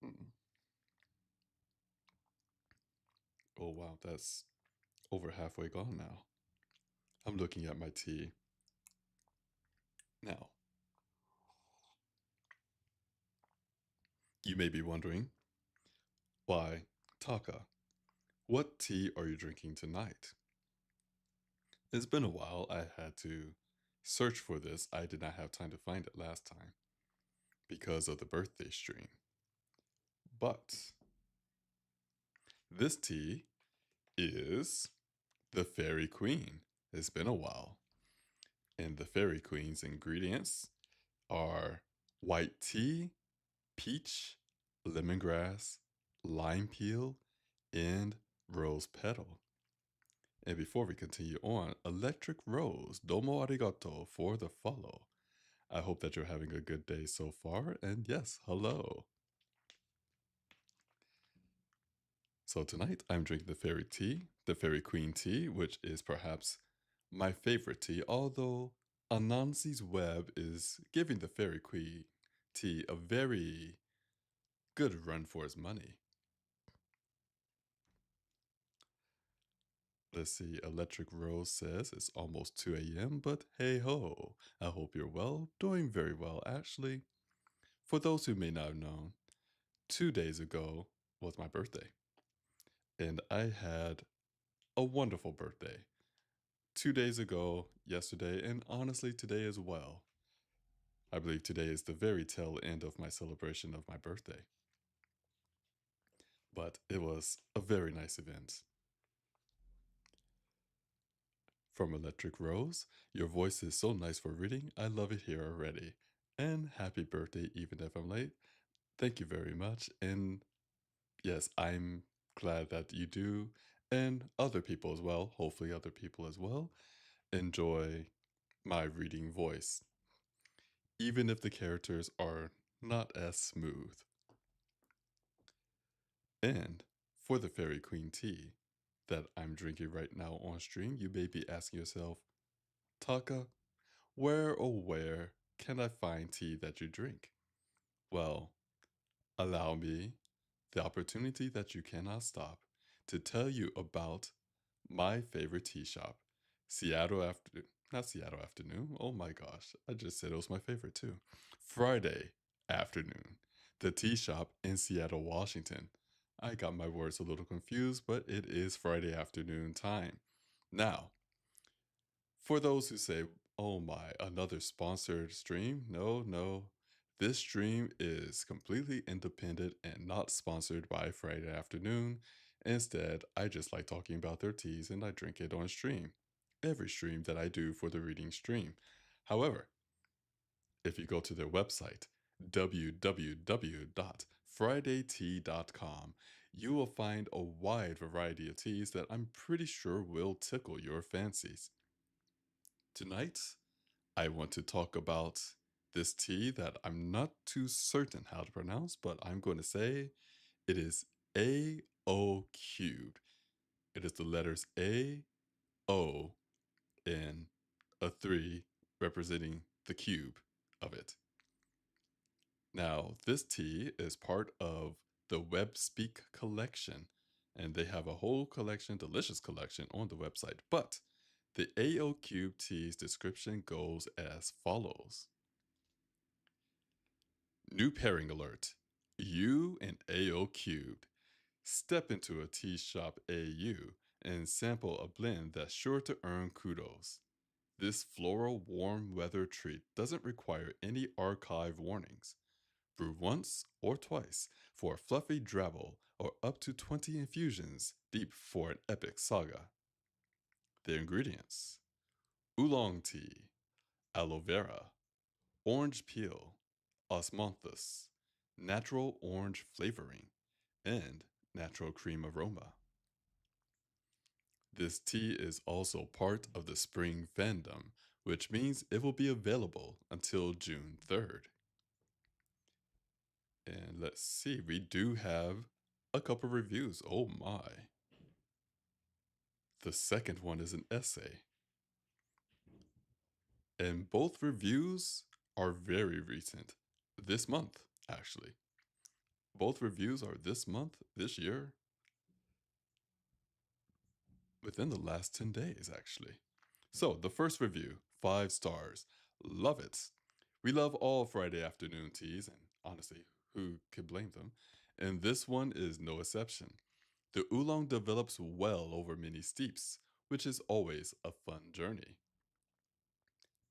Mm. Oh, wow, that's over halfway gone now. I'm looking at my tea. Now, you may be wondering, why, Taka, what tea are you drinking tonight? It's been a while. I had to search for this. I did not have time to find it last time because of the birthday stream. But this tea is the Fairy Queen. It's been a while. And the Fairy Queen's ingredients are white tea, peach, lemongrass, lime peel, and rose petal. And before we continue on, Electric Rose, domo arigato for the follow. I hope that you're having a good day so far. And yes, hello. So tonight I'm drinking the Fairy Tea, the Fairy Queen tea, which is perhaps my favorite tea, although Anansi's Web is giving the Fairy Queen tea a very good run for its money. Let's see, Electric Rose says it's almost 2 a.m., but hey ho, I hope you're well, doing very well actually. For those who may not have known, 2 days ago was my birthday, and I had a wonderful birthday. 2 days ago, yesterday, and honestly today as well. I believe today is the very tail end of my celebration of my birthday. But it was a very nice event. From Electric Rose, your voice is so nice for reading. I love it here already. And happy birthday, even if I'm late. Thank you very much. And yes, I'm glad that you do, and other people as well, hopefully, other people as well, enjoy my reading voice, even if the characters are not as smooth. And For the Fairy Queen tea that I'm drinking right now on stream, you may be asking yourself, Taka, where can I find tea that you drink? Well, allow me the opportunity that you cannot stop to tell you about my favorite tea shop, Seattle Afternoon. Not Seattle Afternoon. Oh my gosh. I just said it was my favorite too. Friday Afternoon. The tea shop in Seattle, Washington. I got my words a little confused, but it is Friday afternoon time. Now, for those who say, oh my, another sponsored stream, no, no. This stream is completely independent and not sponsored by Friday Afternoon. Instead, I just like talking about their teas and I drink it on stream. Every stream that I do for the reading stream. However, if you go to their website, www.fridaytea.com, you will find a wide variety of teas that I'm pretty sure will tickle your fancies. Tonight, I want to talk about this tea that I'm not too certain how to pronounce, but I'm going to say it is AO cubed. It is the letters A, O, and a 3 representing the cube of it. Now, this tea is part of the WebSpeak collection, and they have a whole collection, delicious collection on the website. But the AO Cube tea's description goes as follows. New pairing alert. You and AO Cubed. Step into a tea shop AU and sample a blend that's sure to earn kudos. This floral warm weather treat doesn't require any archive warnings. Brew once or twice for a fluffy drabble or up to 20 infusions deep for an epic saga. The ingredients: oolong tea, aloe vera, orange peel, osmanthus, natural orange flavoring, and natural cream aroma. This tea is also part of the spring fandom, which means it will be available until June 3rd. And let's see, we do have a couple reviews. Oh my. The second one is an essay. And both reviews are very recent. This month, actually. Both reviews are this month, this year, within the last 10 days, actually. So, the first review, 5 stars. Love it. We love all Friday afternoon teas, and honestly, who could blame them? And this one is no exception. The oolong develops well over many steeps, which is always a fun journey.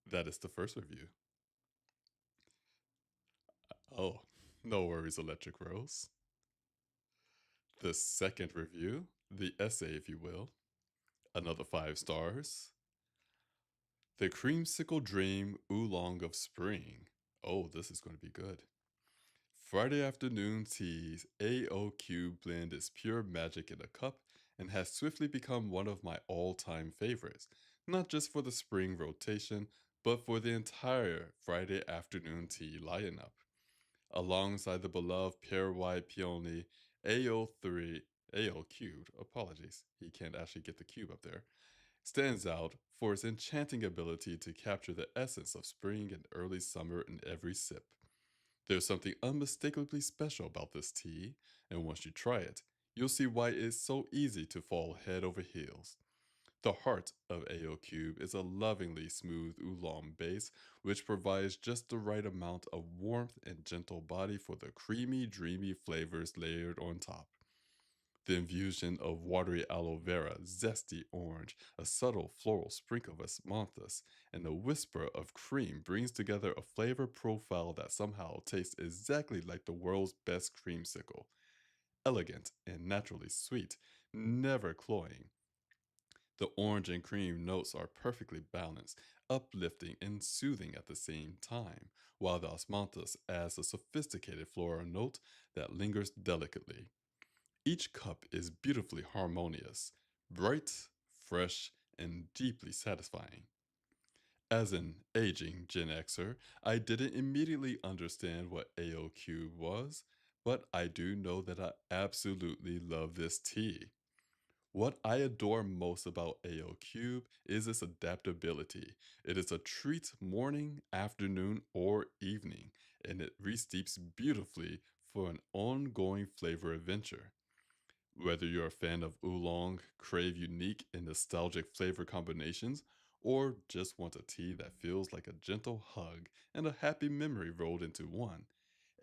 That is the first review. Oh, no worries, Electric Rose. The second review, the essay, if you will, another 5 stars. The Creamsicle Dream Oolong of Spring. Oh, this is going to be good. Friday afternoon tea's AOQ blend is pure magic in a cup and has swiftly become one of my all-time favorites, not just for the spring rotation, but for the entire Friday afternoon tea lineup. Alongside the beloved Pear White Peony AO3, AO cubed, apologies, he can't actually get the cube up there, stands out for its enchanting ability to capture the essence of spring and early summer in every sip. There's something unmistakably special about this tea, and once you try it, you'll see why it's so easy to fall head over heels. The heart of AO Cube is a lovingly smooth oolong base, which provides just the right amount of warmth and gentle body for the creamy, dreamy flavors layered on top. The infusion of watery aloe vera, zesty orange, a subtle floral sprinkle of osmanthus, and a whisper of cream brings together a flavor profile that somehow tastes exactly like the world's best creamsicle. Elegant and naturally sweet, never cloying. The orange and cream notes are perfectly balanced, uplifting and soothing at the same time, while the osmanthus adds a sophisticated floral note that lingers delicately. Each cup is beautifully harmonious, bright, fresh, and deeply satisfying. As an aging Gen Xer, I didn't immediately understand what AOQ was, but I do know that I absolutely love this tea. What I adore most about AO Cube is its adaptability. It is a treat morning, afternoon, or evening, and it re-steeps beautifully for an ongoing flavor adventure. Whether you're a fan of oolong, crave unique and nostalgic flavor combinations, or just want a tea that feels like a gentle hug and a happy memory rolled into one,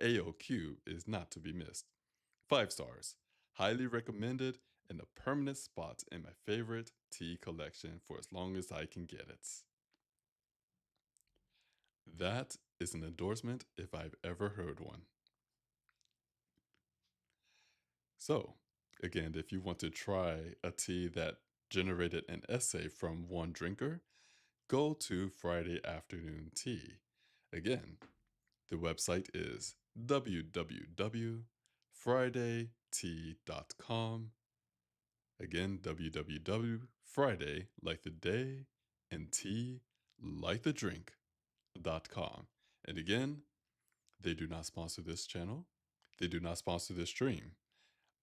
AO Cube is not to be missed. 5 stars. Highly recommended and a permanent spot in my favorite tea collection for as long as I can get it. That is an endorsement if I've ever heard one. So, again, if you want to try a tea that generated an essay from one drinker, go to Friday Afternoon Tea. Again, the website is www.fridaytea.com. Again, www.friday, like the day, and tea, like the drink.com. And again, they do not sponsor this channel. They do not sponsor this stream.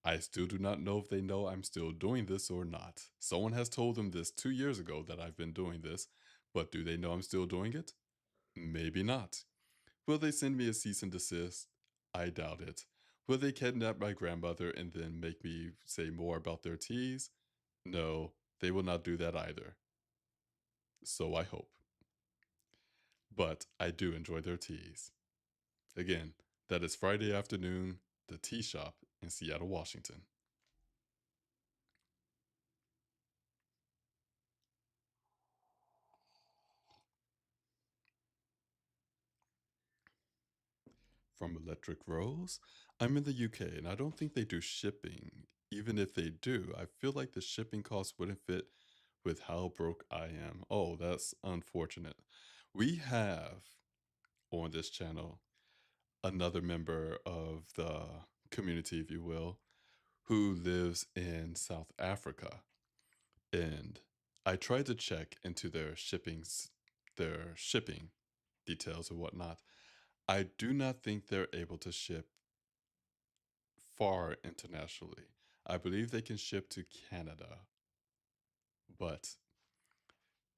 I still do not know if they know I'm still doing this or not. Someone has told them this 2 years ago that I've been doing this, but do they know I'm still doing it? Maybe not. Will they send me a cease and desist? I doubt it. Will they kidnap my grandmother and then make me say more about their teas? No, they will not do that either. So I hope. But I do enjoy their teas. Again, that is Friday Afternoon, the tea shop in Seattle, Washington. From Electric Rose, I'm in the UK and I don't think they do shipping. Even if they do, I feel like the shipping costs wouldn't fit with how broke I am. Oh, that's unfortunate. We have on this channel another member of the community, if you will, who lives in South Africa. And I tried to check into their shipping details or whatnot. I do not think they're able to ship far internationally. I believe they can ship to Canada, but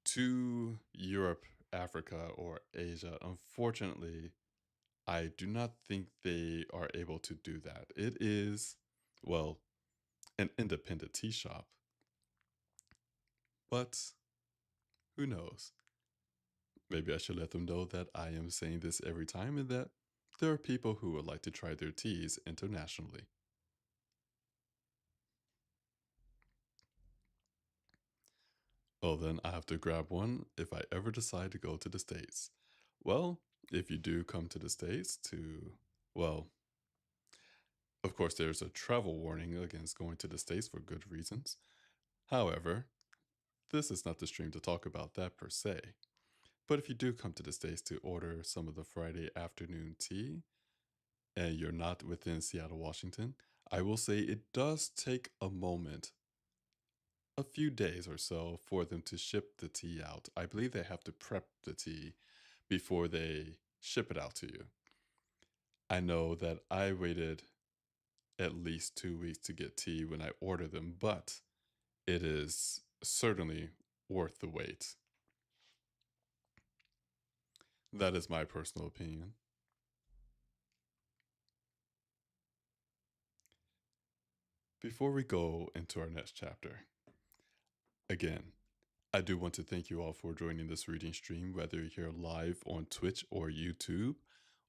to Europe, Africa, or Asia, unfortunately, I do not think they are able to do that. It is, well, an independent tea shop, but who knows? Maybe I should let them know that I am saying this every time and that there are people who would like to try their teas internationally. Oh, then I have to grab one if I ever decide to go to the States. Well, if you do come to the States well, of course, there's a travel warning against going to the States for good reasons. However, this is not the stream to talk about that per se. But if you do come to the States to order some of the Friday afternoon tea and you're not within Seattle, Washington, I will say it does take a moment, a few days or so, for them to ship the tea out. I believe they have to prep the tea before they ship it out to you. I know that I waited at least 2 weeks to get tea when I order them, but it is certainly worth the wait. That is my personal opinion. Before we go into our next chapter, again, I do want to thank you all for joining this reading stream, whether you're here live on Twitch or YouTube,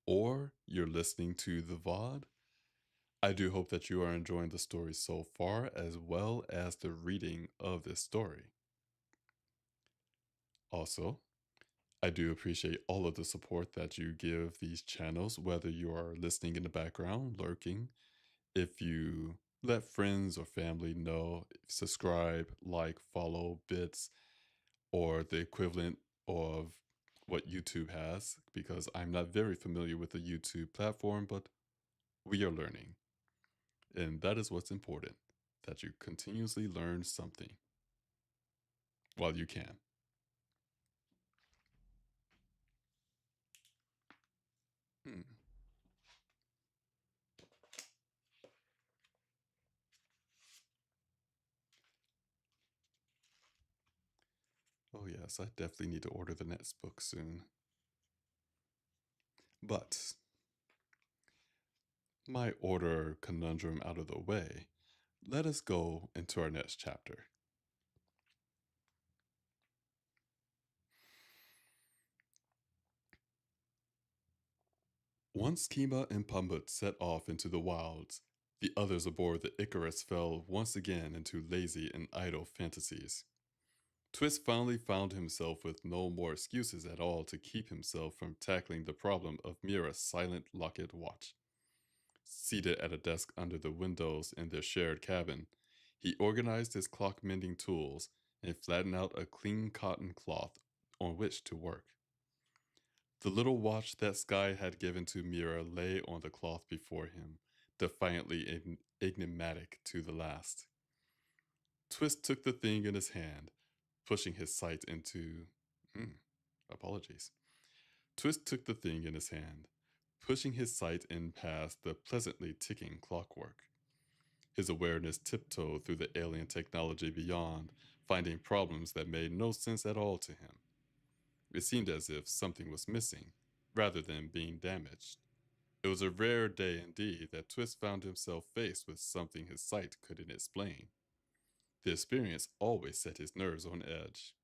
or you're listening to the VOD. I do hope that you are enjoying the story so far, as well as the reading of this story. Also, I do appreciate all of the support that you give these channels, whether you are listening in the background, lurking, if you let friends or family know, subscribe, like, follow, bits, or the equivalent of what YouTube has, because I'm not very familiar with the YouTube platform, but we are learning. And that is what's important, that you continuously learn something while you can. Hmm. Yes, I definitely need to order the next book soon. But my order conundrum out of the way, let us go into our next chapter. Once Kima and Pumbut set off into the wilds, the others aboard the Icarus fell once again into lazy and idle fantasies. Twist finally found himself with no more excuses at all to keep himself from tackling the problem of Mira's silent locket watch. Seated at a desk under the windows in their shared cabin, he organized his clock mending tools and flattened out a clean cotton cloth on which to work. The little watch that Sky had given to Mira lay on the cloth before him, defiantly enigmatic to the last. Twist took the thing in his hand, pushing his sight into. Mm, apologies. Twist took the thing in his hand, pushing his sight in past the pleasantly ticking clockwork. His awareness tiptoed through the alien technology beyond, finding problems that made no sense at all to him. It seemed as if something was missing, rather than being damaged. It was a rare day indeed that Twist found himself faced with something his sight couldn't explain. The experience always set his nerves on edge.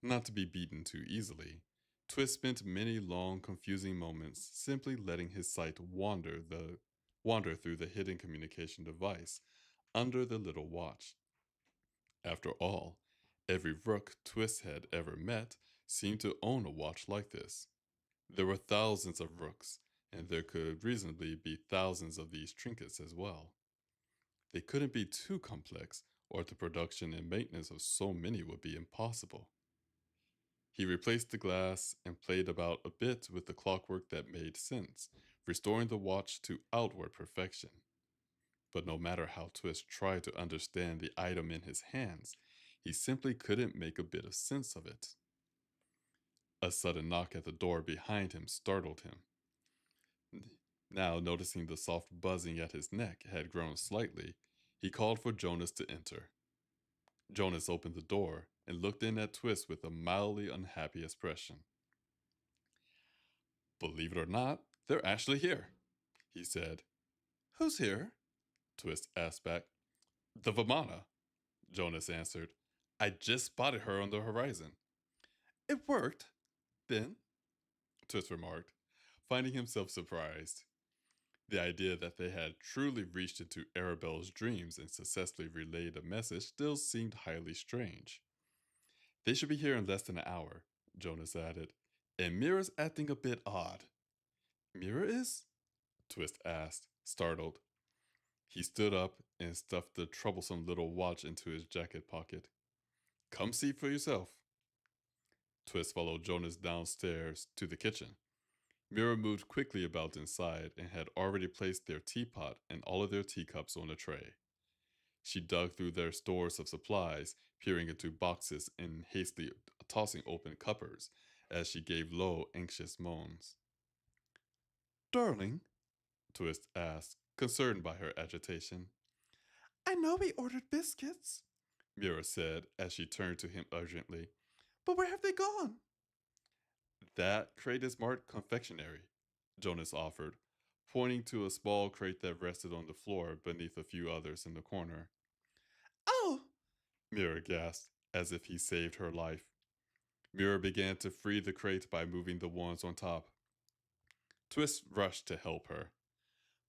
Not to be beaten too easily, Twist spent many long, confusing moments simply letting his sight wander through the hidden communication device under the little watch. After all, every rook Twist had ever met seemed to own a watch like this. There were thousands of rooks, and there could reasonably be thousands of these trinkets as well. They couldn't be too complex, or the production and maintenance of so many would be impossible. He replaced the glass and played about a bit with the clockwork that made sense, restoring the watch to outward perfection. But no matter how Twist tried to understand the item in his hands, he simply couldn't make a bit of sense of it. A sudden knock at the door behind him startled him. Now, noticing the soft buzzing at his neck had grown slightly, he called for Jonas to enter. Jonas opened the door and looked in at Twist with a mildly unhappy expression. Believe it or not, they're actually here, he said. Who's here? Twist asked back. The Vamana, Jonas answered. I just spotted her on the horizon. It worked, then, Twist remarked, finding himself surprised. The idea that they had truly reached into Arabelle's dreams and successfully relayed a message still seemed highly strange. They should be here in less than an hour, Jonas added, and Mira's acting a bit odd. Mira is? Twist asked, startled. He stood up and stuffed the troublesome little watch into his jacket pocket. Come see for yourself. Twist followed Jonas downstairs to the kitchen. Mira moved quickly about inside and had already placed their teapot and all of their teacups on a tray. She dug through their stores of supplies, peering into boxes and hastily tossing open cupboards as she gave low, anxious moans. Darling, Twist asked, concerned by her agitation. I know we ordered biscuits, Mira said as she turned to him urgently. But where have they gone? That crate is marked confectionery, Jonas offered, pointing to a small crate that rested on the floor beneath a few others in the corner. Oh! Mira gasped, as if he saved her life. Mira began to free the crate by moving the ones on top. Twist rushed to help her.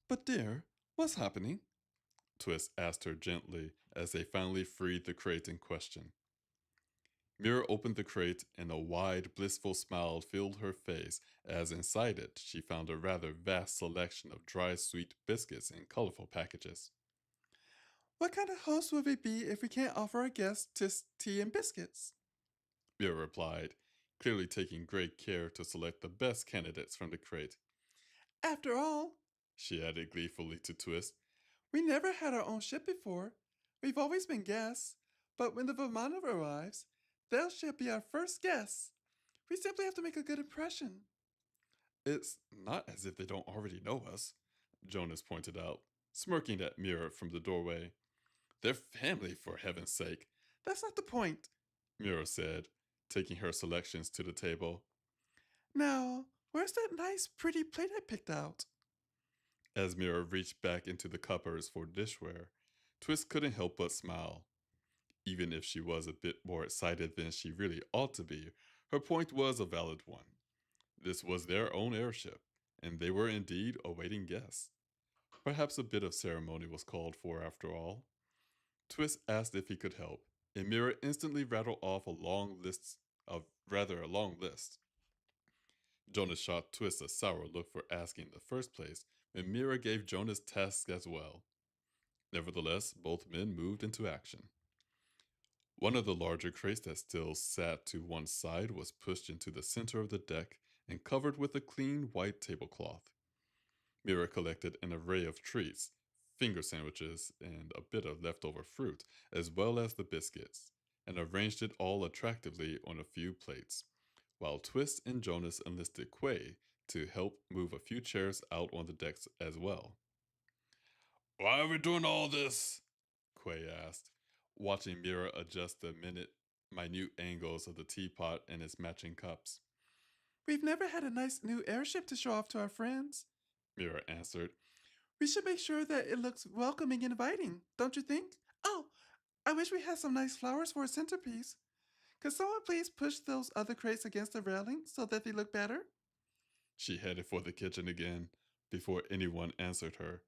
But dear, what's happening? Twist asked her gently as they finally freed the crate in question. Mira opened the crate and a wide, blissful smile filled her face as inside it she found a rather vast selection of dry, sweet biscuits in colorful packages. What kind of host would we be if we can't offer our guests just tea and biscuits? Mira replied, clearly taking great care to select the best candidates from the crate. After all, she added gleefully to Twist, we never had our own ship before. We've always been guests, but when the Vamana arrives, they'll be our first guests. We simply have to make a good impression. It's not as if they don't already know us, Jonas pointed out, smirking at Mira from the doorway. They're family, for heaven's sake. That's not the point, Mira said, taking her selections to the table. Now, where's that nice, pretty plate I picked out? As Mira reached back into the cupboards for dishware, Twist couldn't help but smile. Even if she was a bit more excited than she really ought to be, her point was a valid one. This was their own airship, and they were indeed awaiting guests. Perhaps a bit of ceremony was called for after all. Twist asked if he could help, and Mira instantly rattled off a long list. Jonas shot Twist a sour look for asking in the first place, and Mira gave Jonas tasks as well. Nevertheless, both men moved into action. One of the larger crates that still sat to one side was pushed into the center of the deck and covered with a clean white tablecloth. Mira collected an array of treats, finger sandwiches, and a bit of leftover fruit, as well as the biscuits, and arranged it all attractively on a few plates, while Twist and Jonas enlisted Quay to help move a few chairs out on the decks as well. Why are we doing all this? Quay asked, watching Mira adjust the minute angles of the teapot and its matching cups. We've never had a nice new airship to show off to our friends. Mira answered. We should make sure that it looks welcoming and inviting, don't you think? Oh, I wish we had some nice flowers for a centerpiece. Could someone please push those other crates against the railing so that they look better? She headed for the kitchen again before anyone answered her,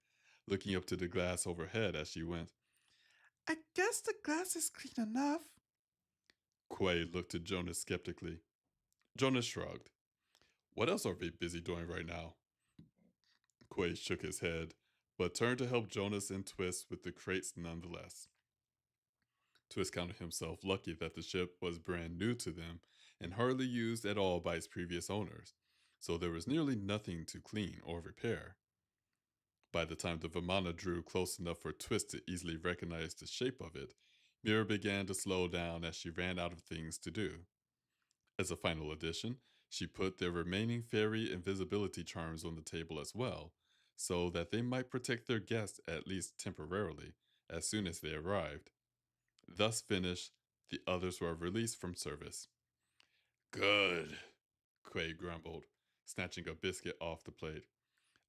looking up to the glass overhead as she went. I guess the glass is clean enough. Quay looked at Jonas skeptically. Jonas shrugged. What else are we busy doing right now? Quay shook his head, but turned to help Jonas and Twist with the crates nonetheless. Twist counted himself lucky that the ship was brand new to them and hardly used at all by its previous owners, so there was nearly nothing to clean or repair. By the time the Vimana drew close enough for Twist to easily recognize the shape of it, Mira began to slow down as she ran out of things to do. As a final addition, she put their remaining fairy invisibility charms on the table as well, so that they might protect their guests at least temporarily as soon as they arrived. Thus finished, the others were released from service. Good, Quay grumbled, snatching a biscuit off the plate.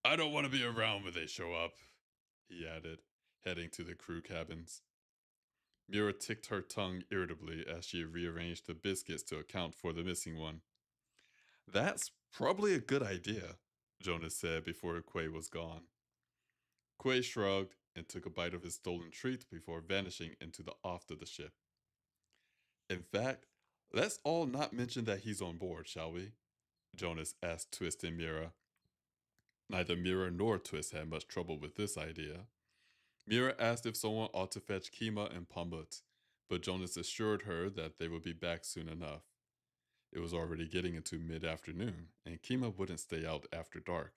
I don't want to be around when they show up, he added, heading to the crew cabins. Mira ticked her tongue irritably as she rearranged the biscuits to account for the missing one. That's probably a good idea, Jonas said before Quay was gone. Quay shrugged and took a bite of his stolen treat before vanishing into the aft of the ship. In fact, let's all not mention that he's on board, shall we? Jonas asked Twist and Mira. Neither Mira nor Twist had much trouble with this idea. Mira asked if someone ought to fetch Kima and Pamut, but Jonas assured her that they would be back soon enough. It was already getting into mid-afternoon, and Kima wouldn't stay out after dark.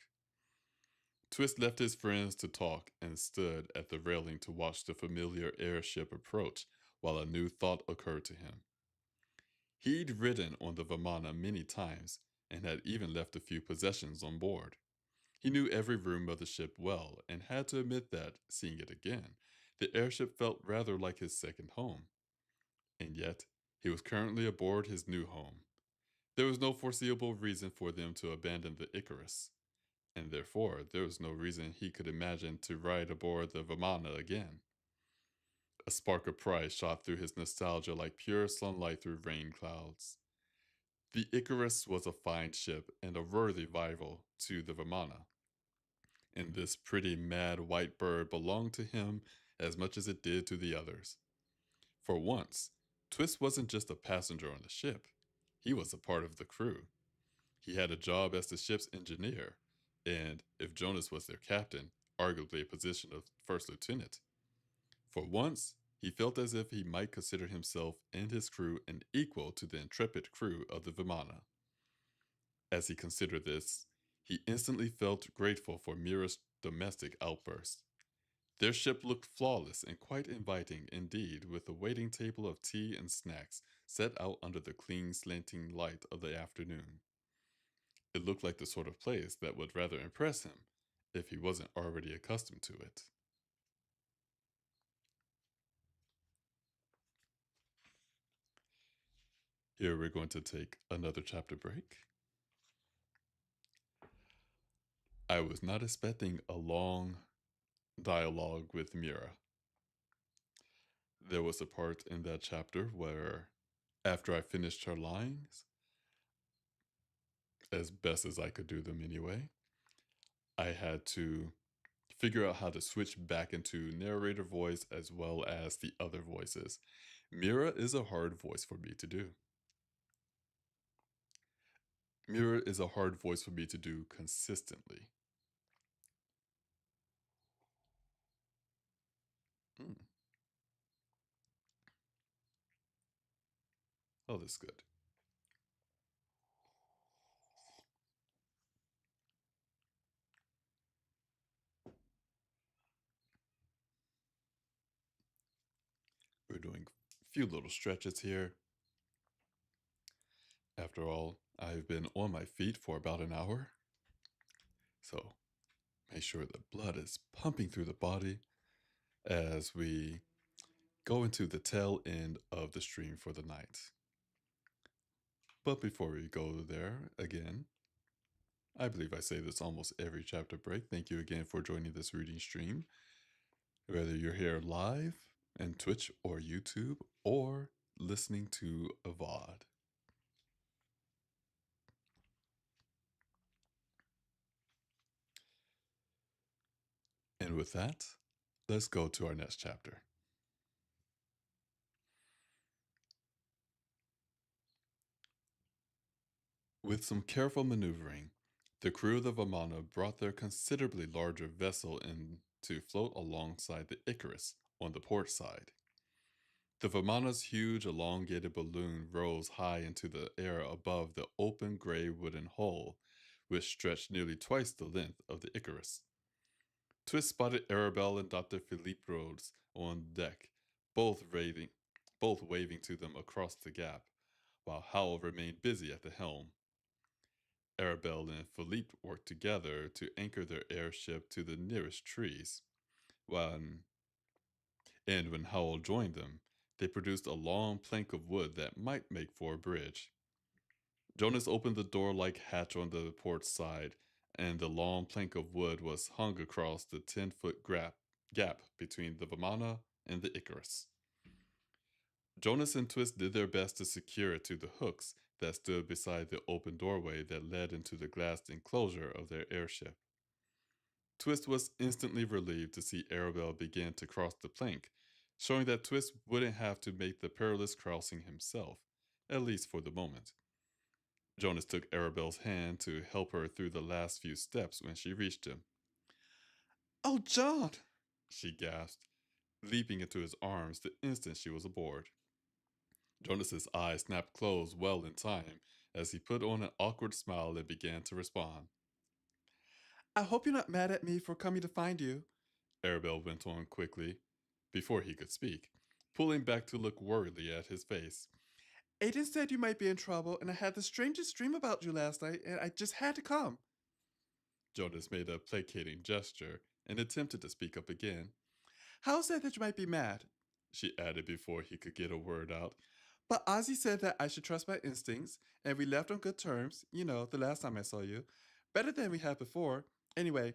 Twist left his friends to talk and stood at the railing to watch the familiar airship approach while a new thought occurred to him. He'd ridden on the Vimana many times and had even left a few possessions on board. He knew every room of the ship well and had to admit that, seeing it again, the airship felt rather like his second home. And yet, he was currently aboard his new home. There was no foreseeable reason for them to abandon the Icarus, and therefore there was no reason he could imagine to ride aboard the Vimana again. A spark of pride shot through his nostalgia like pure sunlight through rain clouds. The Icarus was a fine ship and a worthy rival to the Vimana, and this pretty mad white bird belonged to him as much as it did to the others. For once, Twist wasn't just a passenger on the ship, he was a part of the crew. He had a job as the ship's engineer, and, if Jonas was their captain, arguably a position of first lieutenant. For once, he felt as if he might consider himself and his crew an equal to the intrepid crew of the Vimana. As he considered this, he instantly felt grateful for Mira's domestic outburst. Their ship looked flawless and quite inviting indeed, with a waiting table of tea and snacks set out under the clean, slanting light of the afternoon. It looked like the sort of place that would rather impress him if he wasn't already accustomed to it. Here we're going to take another chapter break. I was not expecting a long dialogue with Mira. There was a part in that chapter where, after I finished her lines, as best as I could do them anyway, I had to figure out how to switch back into narrator voice as well as the other voices. Mira is a hard voice for me to do. Mira is a hard voice for me to do consistently. Mm. Oh, that's good. We're doing a few little stretches here. After all, I've been on my feet for about an hour. So make sure the blood is pumping through the body as we go into the tail end of the stream for the night. But before we go there again, I believe I say this almost every chapter break. Thank you again for joining this reading stream. Whether you're here live and Twitch or YouTube or listening to a VOD. And with that, let's go to our next chapter. With some careful maneuvering, the crew of the Vamana brought their considerably larger vessel in to float alongside the Icarus on the port side. The Vamana's huge elongated balloon rose high into the air above the open gray wooden hull, which stretched nearly twice the length of the Icarus. Twist spotted Arabelle and Dr. Philippe Rhodes on deck, both waving to them across the gap, while Howell remained busy at the helm. Arabelle and Philippe worked together to anchor their airship to the nearest trees. When, and when Howell joined them, they produced a long plank of wood that might make for a bridge. Jonas opened the door-like hatch on the port side, and the long plank of wood was hung across the 10-foot gap between the Vamana and the Icarus. Jonas and Twist did their best to secure it to the hooks that stood beside the open doorway that led into the glassed enclosure of their airship. Twist was instantly relieved to see Arabelle begin to cross the plank, showing that Twist wouldn't have to make the perilous crossing himself, at least for the moment. Jonas took Arabelle's hand to help her through the last few steps when she reached him. Oh, John! She gasped, leaping into his arms the instant she was aboard. Jonas's eyes snapped closed well in time as he put on an awkward smile and began to respond. I hope you're not mad at me for coming to find you. Arabelle went on quickly, before he could speak, pulling back to look worriedly at his face. Aiden said you might be in trouble, and I had the strangest dream about you last night, and I just had to come. Jonas made a placating gesture and attempted to speak up again. Hal said that you might be mad, She added before he could get a word out. but Ozzy said that I should trust my instincts, and we left on good terms, you know, the last time I saw you. Better than we had before. Anyway,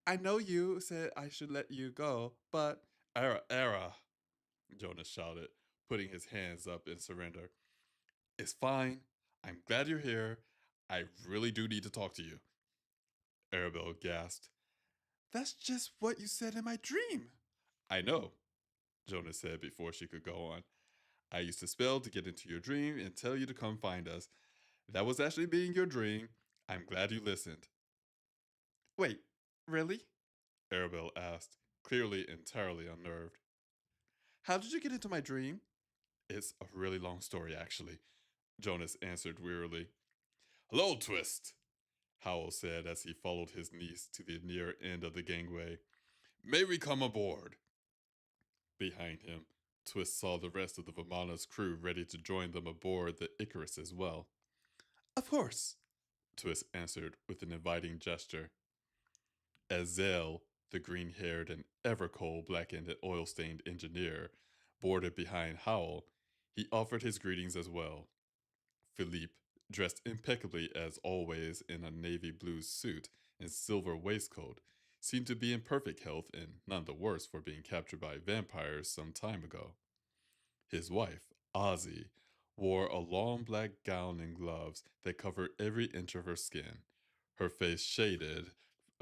I know you said I should let you go, but Era, Jonas shouted, putting his hands up in surrender. It's fine. I'm glad you're here. I really do need to talk to you. Arabelle gasped. that's just what you said in my dream. I know, Jonas said before she could go on. I used to spell to get into your dream and tell you to come find us. That was actually being your dream. I'm glad you listened. Wait, really? Arabelle asked, clearly entirely unnerved. How did you get into my dream? It's a really long story, actually, Jonas answered wearily. Hello, Twist, Howell said as he followed his niece to the near end of the gangway. May we come aboard? Behind him, Twist saw the rest of the Vamana's crew ready to join them aboard the Icarus as well. Of course, Twist answered with an inviting gesture. As Zale, the green-haired and ever coal-blackened and oil-stained engineer, boarded behind Howell, he offered his greetings as well. Philippe, dressed impeccably as always in a navy blue suit and silver waistcoat, seemed to be in perfect health and none the worse for being captured by vampires some time ago. His wife, Ozzy, wore a long black gown and gloves that covered every inch of her skin, her face shaded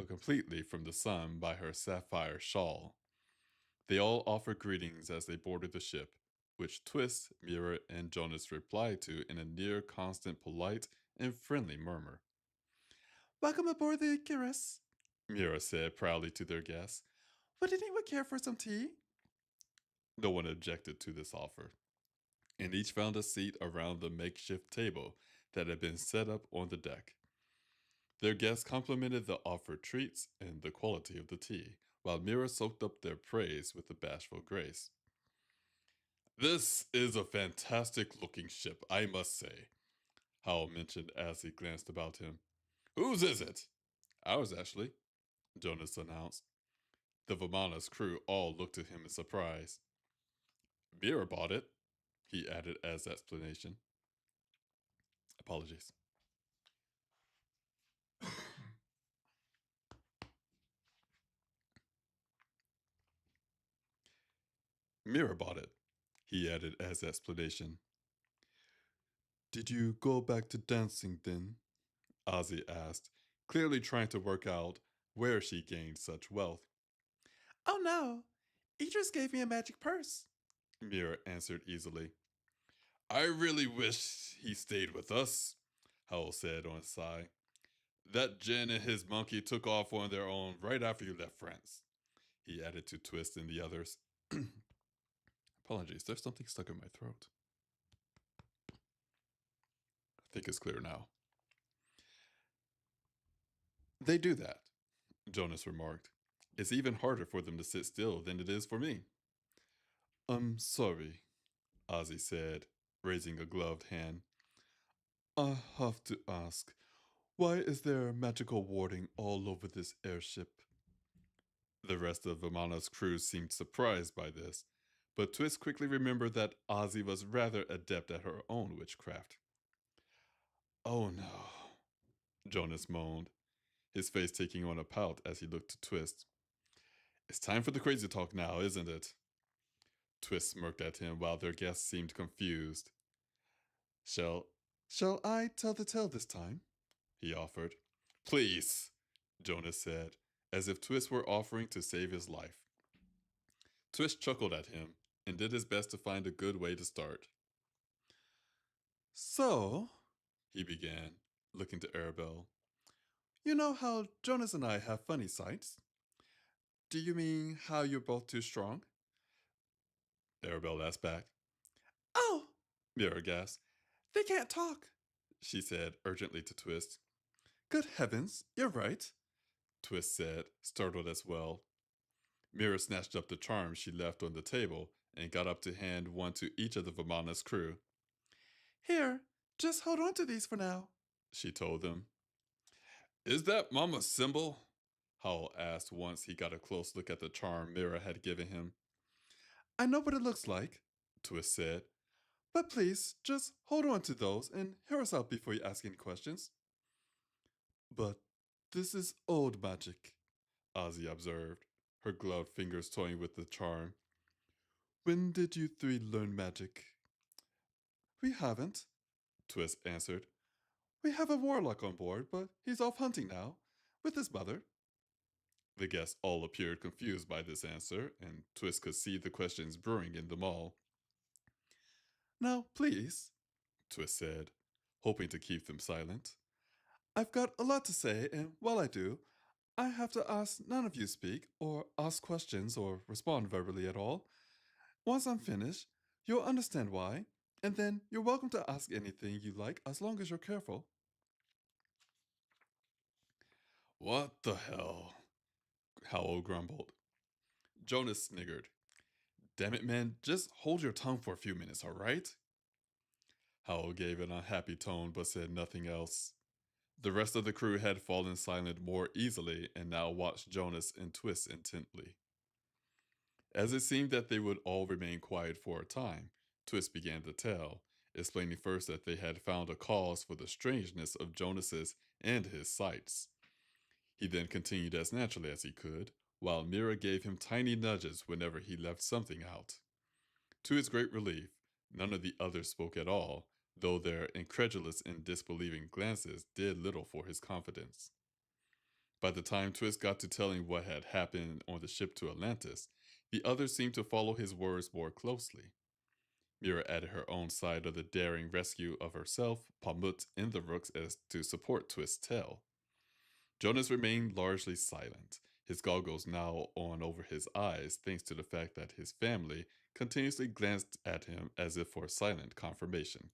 completely from the sun by her sapphire shawl. They all offered greetings as they boarded the ship, which Twist, Mira, and Jonas replied to in a near constant polite and friendly murmur. Welcome aboard the Icarus. Mira said proudly to their guests. Would anyone care for some tea? No one objected to this offer, and each found a seat around the makeshift table that had been set up on the deck. Their guests complimented the offered treats and the quality of the tea, while Mira soaked up their praise with a bashful grace. This is a fantastic looking ship, I must say, Howell mentioned as he glanced about him. Whose is it? Ours, Ashley, Jonas announced. The Vamana's crew all looked at him in surprise. Mira bought it, he added as explanation. Apologies. Mira bought it, he added as explanation. Did you go back to dancing then? Ozzy asked, clearly trying to work out where she gained such wealth. Oh no, Idris gave me a magic purse. Mira answered easily. I really wish he stayed with us, Howell said on a sigh. That Jen and his monkey took off on their own right after you left France, he added to Twist and the others. Apologies, there's something stuck in my throat. I think it's clear now. They do that, Jonas remarked. It's even harder for them to sit still than it is for me. I'm sorry, Ozzy said, raising a gloved hand. I have to ask, why is there magical warding all over this airship? The rest of Vamana's crew seemed surprised by this, but Twist quickly remembered that Ozzy was rather adept at her own witchcraft. Oh no, Jonas moaned, his face taking on a pout as he looked to Twist. It's time for the crazy talk now, isn't it? Twist smirked at him while their guest seemed confused. Shall I tell the tale this time? He offered. Please, Jonas said, as if Twist were offering to save his life. Twist chuckled at him and did his best to find a good way to start. So, he began, looking to Arabelle. You know how Jonas and I have funny sides? Do you mean how you're both too strong? Arabelle asked back. Oh, Mira gasped. they can't talk, She said urgently to Twist. Good heavens, you're right, Twist said, startled as well. Mira snatched up the charm she left on the table and got up to hand one to each of the Vamana's crew. Here, just hold on to these for now, she told them. Is that Mama's symbol? Howell asked once he got a close look at the charm Mira had given him. I know what it looks like, Twist said. But please, just hold on to those and hear us out before you ask any questions. But this is old magic, Ozzy observed, her gloved fingers toying with the charm. When did you three learn magic? We haven't, Twist answered. We have a warlock on board, but he's off hunting now, with his mother. The guests all appeared confused by this answer, and Twist could see the questions brewing in them all. Now, please, Twist said, hoping to keep them silent. I've got a lot to say, and while I do, I have to ask none of you speak, or ask questions, or respond verbally at all. Once I'm finished, you'll understand why, and then you're welcome to ask anything you like as long as you're careful. What the hell? Howell grumbled. Jonas sniggered. Damn it, man, just hold your tongue for a few minutes, all right? Howell gave an unhappy tone but said nothing else. The rest of the crew had fallen silent more easily and now watched Jonas and Twist intently. As it seemed that they would all remain quiet for a time, Twist began to tell, explaining first that they had found a cause for the strangeness of Jonas's and his sights. He then continued as naturally as he could, while Mira gave him tiny nudges whenever he left something out. To his great relief, none of the others spoke at all, though their incredulous and disbelieving glances did little for his confidence. By the time Twist got to telling what had happened on the ship to Atlantis, the others seemed to follow his words more closely. Mira added her own side of the daring rescue of herself, Pamut, and the Rooks as to support Twist's tale. Jonas remained largely silent, his goggles now on over his eyes thanks to the fact that his family continuously glanced at him as if for silent confirmation.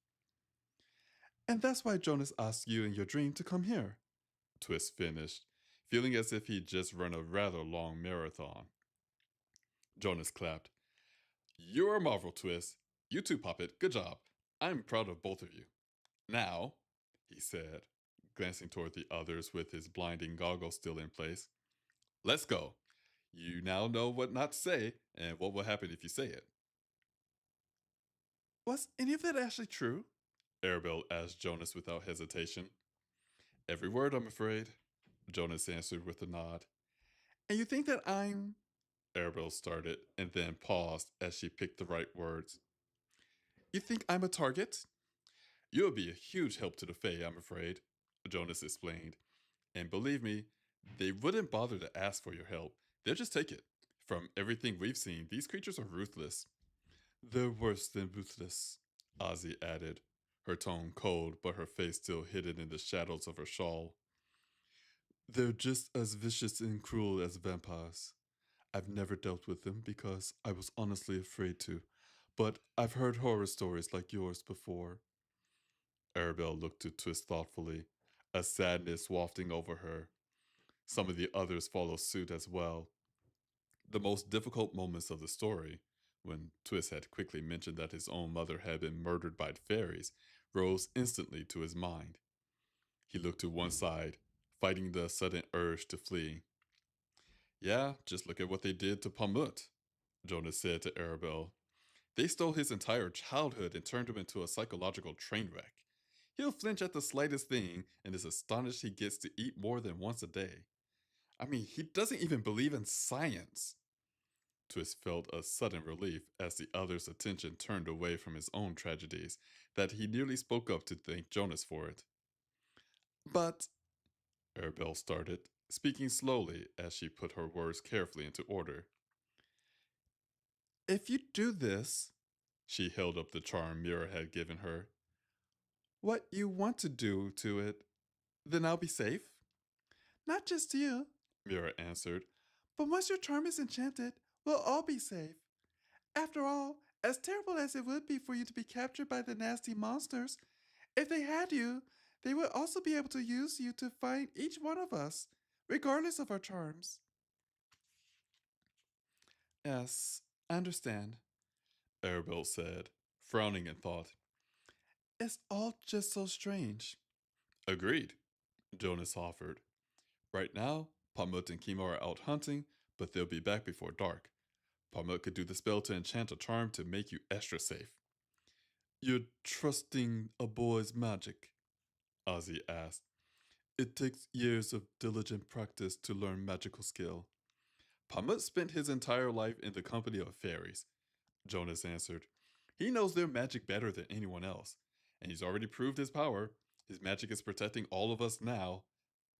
And that's why Jonas asked you in your dream to come here, Twist finished, feeling as if he'd just run a rather long marathon. Jonas clapped. You're a marvel, Twist. You too, Puppet. Good job. I'm proud of both of you. Now, he said, glancing toward the others with his blinding goggles still in place, let's go. You now know what not to say and what will happen if you say it. Was any of that actually true? Arabelle asked Jonas without hesitation. Every word, I'm afraid, Jonas answered with a nod. And you think that I'm. Arabelle started and then paused as she picked the right words. You think I'm a target? You'll be a huge help to the Fae, I'm afraid, Jonas explained. And believe me, they wouldn't bother to ask for your help. They'll just take it. From everything we've seen, these creatures are ruthless. They're worse than ruthless, Ozzy added, her tone cold but her face still hidden in the shadows of her shawl. They're just as vicious and cruel as vampires. I've never dealt with them because I was honestly afraid to, but I've heard horror stories like yours before. Arabelle looked to Twist thoughtfully, a sadness wafting over her. Some of the others followed suit as well. The most difficult moments of the story, when Twist had quickly mentioned that his own mother had been murdered by fairies, rose instantly to his mind. He looked to one side, fighting the sudden urge to flee. Yeah, just look at what they did to Pamut, Jonas said to Arabelle. They stole his entire childhood and turned him into a psychological train wreck. He'll flinch at the slightest thing and is astonished he gets to eat more than once a day. I mean, he doesn't even believe in science. Twist felt a sudden relief as the other's attention turned away from his own tragedies that he nearly spoke up to thank Jonas for it. But, Arabelle started, speaking slowly as she put her words carefully into order. If you do this, she held up the charm Mira had given her, what you want to do to it, then I'll be safe. Not just you, Mira answered, but once your charm is enchanted, we'll all be safe. After all, as terrible as it would be for you to be captured by the nasty monsters, if they had you, they would also be able to use you to find each one of us, regardless of our charms. Yes, I understand, Arabelle said, frowning in thought. It's all just so strange. Agreed, Jonas offered. Right now, Pamut and Kimo are out hunting, but they'll be back before dark. Pamut could do the spell to enchant a charm to make you extra safe. You're trusting a boy's magic? Ozzy asked. It takes years of diligent practice to learn magical skill. Pamut spent his entire life in the company of fairies, Jonas answered. He knows their magic better than anyone else, and he's already proved his power. His magic is protecting all of us now.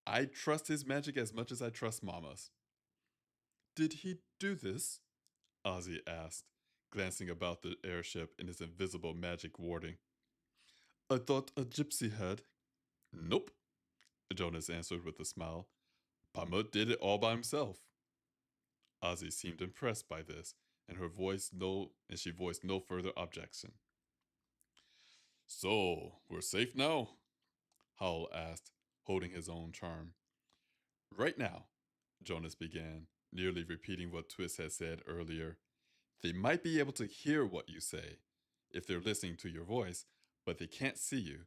I trust his magic as much as I trust Mama's. Did he do this? Ozzy asked, glancing about the airship in his invisible magic warding. I thought a gypsy had. Nope, Jonas answered with a smile. Pamut did it all by himself. Ozzy seemed impressed by this, and she voiced no further objection. So, we're safe now? Howell asked, holding his own charm. Right now, Jonas began, nearly repeating what Twist had said earlier. They might be able to hear what you say, if they're listening to your voice, but they can't see you.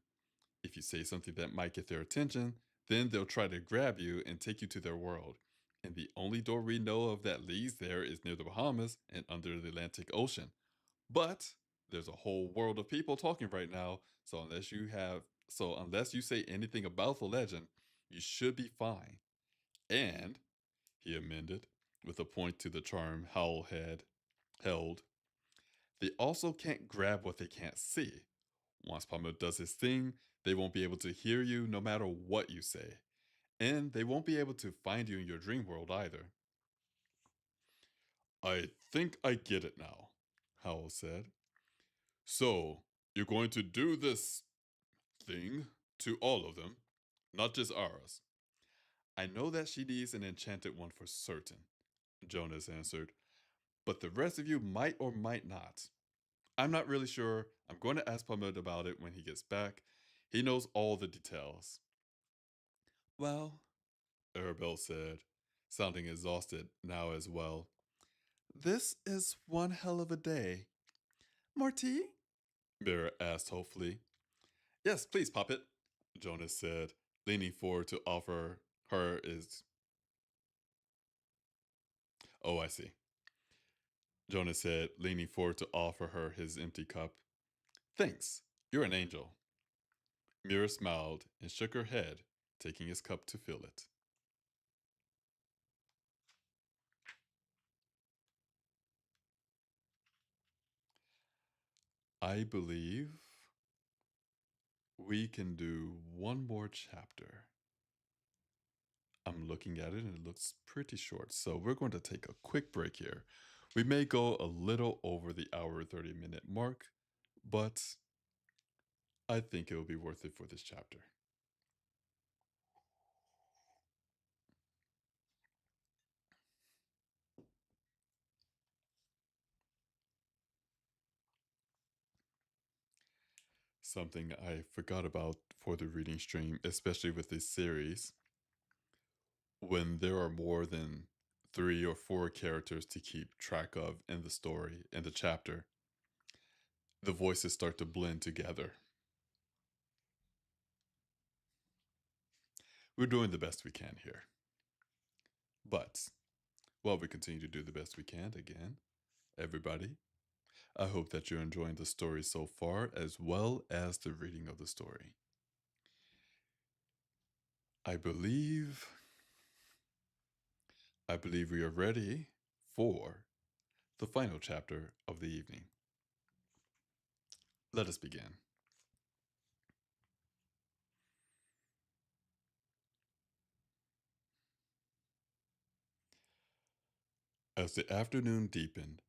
If you say something that might get their attention, then they'll try to grab you and take you to their world. And the only door we know of that leads there is near the Bahamas and under the Atlantic Ocean. But There's a whole world of people talking right now, so unless you say anything about the legend, you should be fine. And, he amended, with a point to the charm Howl had held, they also can't grab what they can't see. Once Palmer does his thing, they won't be able to hear you no matter what you say. And they won't be able to find you in your dream world either. I think I get it now, Howell said. So, you're going to do this thing to all of them, not just ours. I know that she needs an enchanted one for certain, Jonas answered, but the rest of you might or might not. I'm not really sure. I'm going to ask Plummet about it when he gets back. He knows all the details. Well, Arabelle said, sounding exhausted now as well. This is one hell of a day. More tea? Mira asked hopefully. Yes, please, Poppet, Jonas said, leaning forward to offer her his. Oh, I see. Jonas said, leaning forward to offer her his empty cup. Thanks. You're an angel. Mira smiled and shook her head, taking his cup to fill it. I believe we can do one more chapter. I'm looking at it and it looks pretty short, so we're going to take a quick break here. We may go a little over the hour 30-minute mark, but I think it will be worth it for this chapter. Something I forgot about for the reading stream, especially with this series, when there are more than 3 or 4 characters to keep track of in the story, in the chapter, the voices start to blend together. We're doing the best we can here. But while we continue to do the best we can, again, everybody, I hope that you're enjoying the story so far as well as the reading of the story. I believe we are ready for the final chapter of the evening. Let us begin. As the afternoon deepened,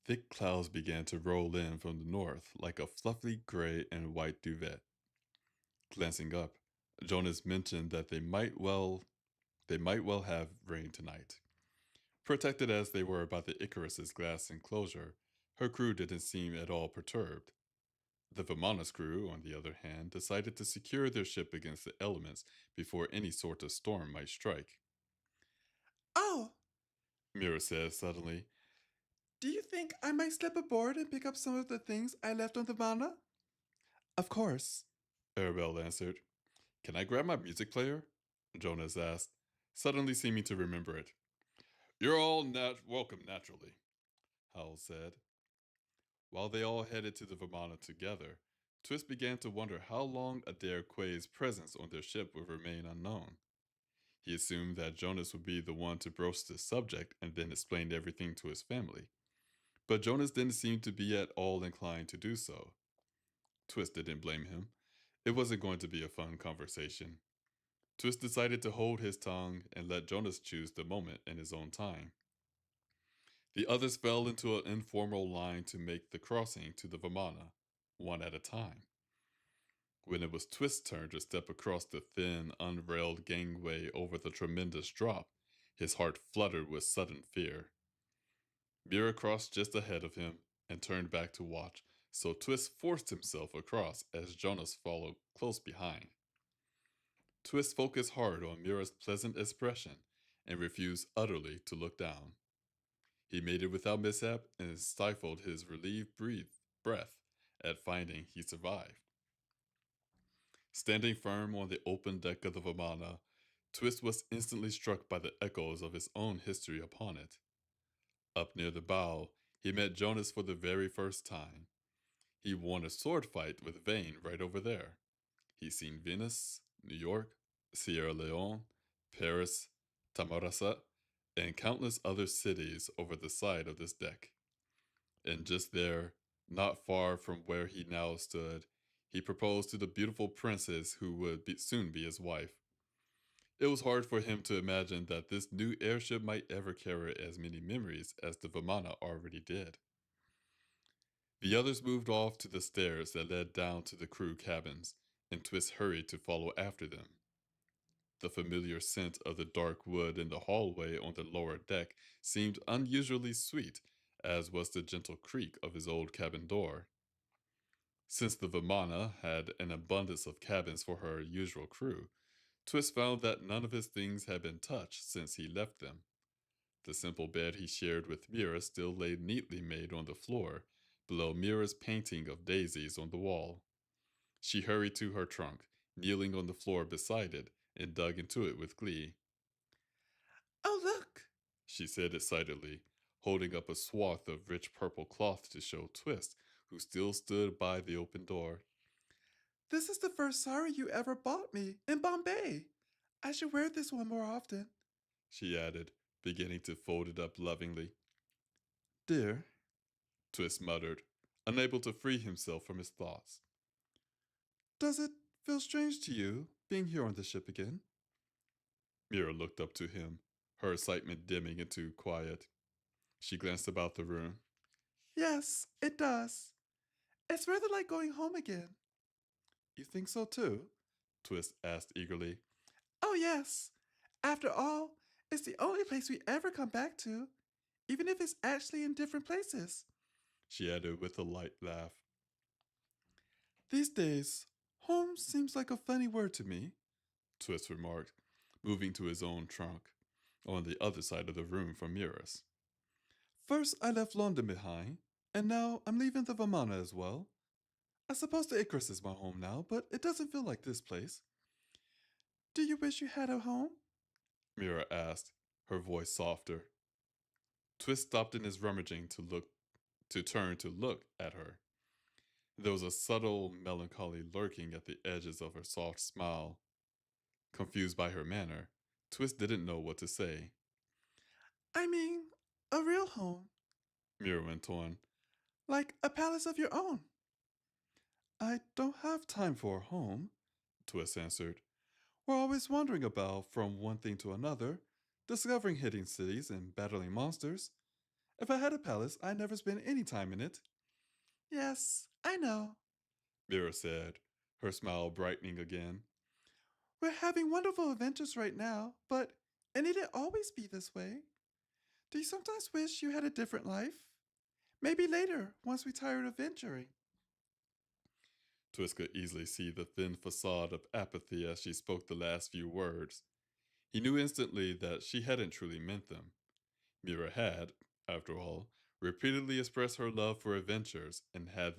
thick clouds began to roll in from the north like a fluffy gray and white duvet. Glancing up, Jonas mentioned that they might well have rain tonight. Protected as they were by the Icarus's glass enclosure, her crew didn't seem at all perturbed. The Vimana's crew, on the other hand, decided to secure their ship against the elements before any sort of storm might strike. Oh, Mira said suddenly. Do you think I might slip aboard and pick up some of the things I left on the Vimana? Of course, Arabelle answered. Can I grab my music player? Jonas asked, suddenly seeming to remember it. You're all welcome naturally, Howell said. While they all headed to the Vimana together, Twist began to wonder how long Adair Quay's presence on their ship would remain unknown. He assumed that Jonas would be the one to broach the subject and then explain everything to his family. But Jonas didn't seem to be at all inclined to do so. Twist didn't blame him. It wasn't going to be a fun conversation. Twist decided to hold his tongue and let Jonas choose the moment in his own time. The others fell into an informal line to make the crossing to the Vimana, one at a time. When it was Twist's turn to step across the thin, unrailed gangway over the tremendous drop, his heart fluttered with sudden fear. Mira crossed just ahead of him and turned back to watch, so Twist forced himself across as Jonas followed close behind. Twist focused hard on Mira's pleasant expression and refused utterly to look down. He made it without mishap and stifled his relieved breath at finding he survived. Standing firm on the open deck of the Vimana, Twist was instantly struck by the echoes of his own history upon it. Up near the bow, he met Jonas for the very first time. He won a sword fight with Vane right over there. He's seen Venice, New York, Sierra Leone, Paris, Tamarasa, and countless other cities over the side of this deck. And just there, not far from where he now stood, he proposed to the beautiful princess who would soon be his wife. It was hard for him to imagine that this new airship might ever carry as many memories as the Vimana already did. The others moved off to the stairs that led down to the crew cabins, and Twist hurried to follow after them. The familiar scent of the dark wood in the hallway on the lower deck seemed unusually sweet, as was the gentle creak of his old cabin door. Since the Vimana had an abundance of cabins for her usual crew, Twist found that none of his things had been touched since he left them. The simple bed he shared with Mira still lay neatly made on the floor, below Mira's painting of daisies on the wall. She hurried to her trunk, kneeling on the floor beside it, and dug into it with glee. Oh, look! She said excitedly, holding up a swath of rich purple cloth to show Twist, who still stood by the open door. This is the first sari you ever bought me in Bombay. I should wear this one more often. She added, beginning to fold it up lovingly. Dear, Twist muttered, unable to free himself from his thoughts. does it feel strange to you being here on the ship again? Mira looked up to him, her excitement dimming into quiet. She glanced about the room. Yes, it does. It's rather like going home again. You think so too? Twist asked eagerly. Oh, yes. After all, it's the only place we ever come back to, even if it's actually in different places. She added with a light laugh. These days, home seems like a funny word to me, Twist remarked, moving to his own trunk, on the other side of the room from Mira's. First, I left London behind, and now I'm leaving the Vimana as well. I suppose the Icarus is my home now, but it doesn't feel like this place. Do you wish you had a home? Mira asked, her voice softer. Twist stopped in his rummaging to turn to look at her. There was a subtle melancholy lurking at the edges of her soft smile. Confused by her manner, Twist didn't know what to say. I mean, a real home, Mira went on. like a palace of your own. I don't have time for a home, Twist answered. we're always wandering about from one thing to another, discovering hidden cities and battling monsters. If I had a palace, I'd never spend any time in it. Yes, I know. Mira said, her smile brightening again. We're having wonderful adventures right now, but it needn't always be this way. Do you sometimes wish you had a different life? Maybe later, once we tired of venturing. Twist could easily see the thin facade of apathy as she spoke the last few words. He knew instantly that she hadn't truly meant them. Mira had, after all, repeatedly expressed her love for adventures and had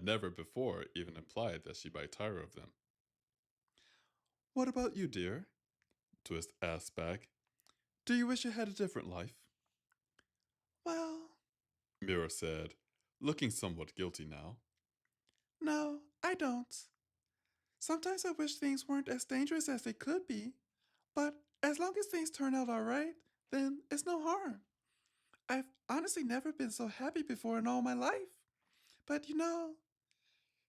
never before even implied that she might tire of them. What about you, dear? Twist asked back. Do you wish you had a different life? Well, Mira said, looking somewhat guilty now. no, I don't. Sometimes I wish things weren't as dangerous as they could be, but as long as things turn out alright, then it's no harm. I've honestly never been so happy before in all my life. But you know,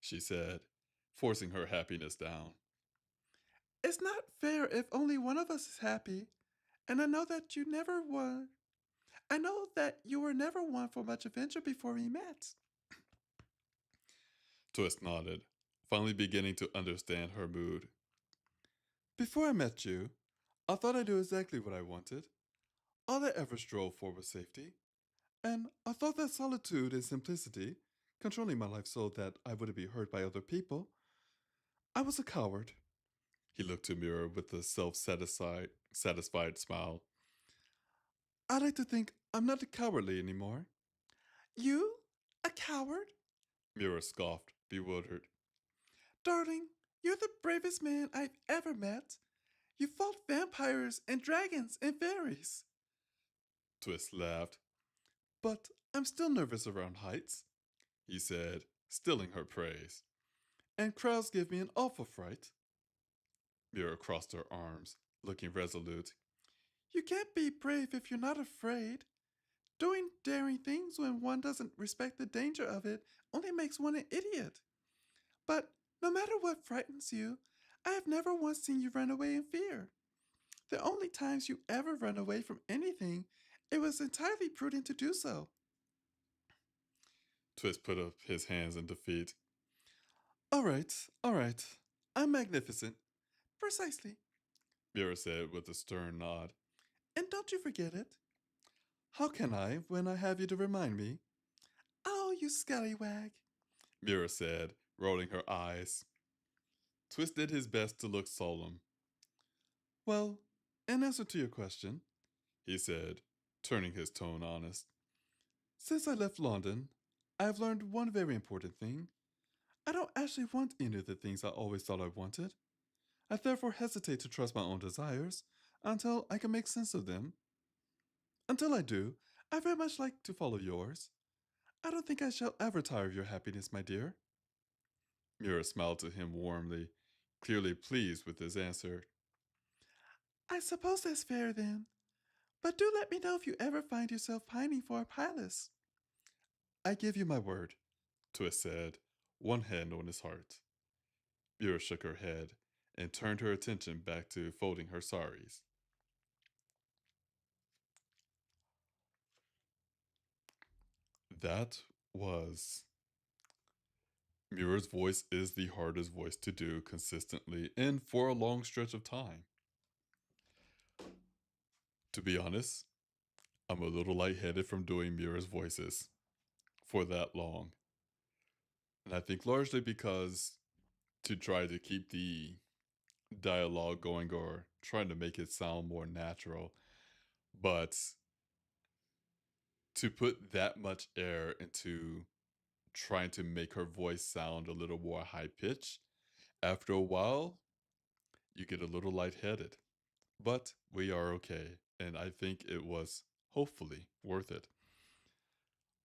She said, forcing her happiness down. it's not fair if only one of us is happy. And I know that you never were. I know that you were never one for much adventure before we met. Twist nodded, finally beginning to understand her mood. Before I met you, I thought I knew exactly what I wanted. All I ever strove for was safety. And I thought that solitude and simplicity, controlling my life so that I wouldn't be hurt by other people, I was a coward. He looked to Mira with a satisfied smile. I like to think I'm not cowardly anymore. You? A coward? Mira scoffed, bewildered. Darling, you're the bravest man I've ever met. You fought vampires and dragons and fairies. Twist laughed. But I'm still nervous around heights. he said, stilling her praise. And crowds give me an awful fright. Mira crossed her arms, looking resolute. You can't be brave if you're not afraid. Doing daring things when one doesn't respect the danger of it only makes one an idiot. But no matter what frightens you, I have never once seen you run away in fear. The only times you ever run away from anything, it was entirely prudent to do so. Twist put up his hands in defeat. All right, all right. I'm magnificent. Precisely. Mira said with a stern nod. And don't you forget it. How can I when I have you to remind me? Oh, you scallywag. Mira said, rolling her eyes. Twist did his best to look solemn. Well, in answer to your question, he said, turning his tone honest, since I left London, I have learned one very important thing. I don't actually want any of the things I always thought I wanted. I therefore hesitate to trust my own desires until I can make sense of them. Until I do, I very much like to follow yours. I don't think I shall ever tire of your happiness, my dear. Mira smiled to him warmly, clearly pleased with his answer. I suppose that's fair then. But do let me know if you ever find yourself pining for a palace. I give you my word, Twist said, one hand on his heart. Mira shook her head and turned her attention back to folding her saris. That was. Mira's voice is the hardest voice to do consistently and for a long stretch of time. To be honest, I'm a little lightheaded from doing Mira's voices for that long. And I think largely because to try to keep the dialogue going or trying to make it sound more natural, but to put that much air into trying to make her voice sound a little more high pitched, after a while, you get a little lightheaded. But we are okay, and I think it was hopefully worth it.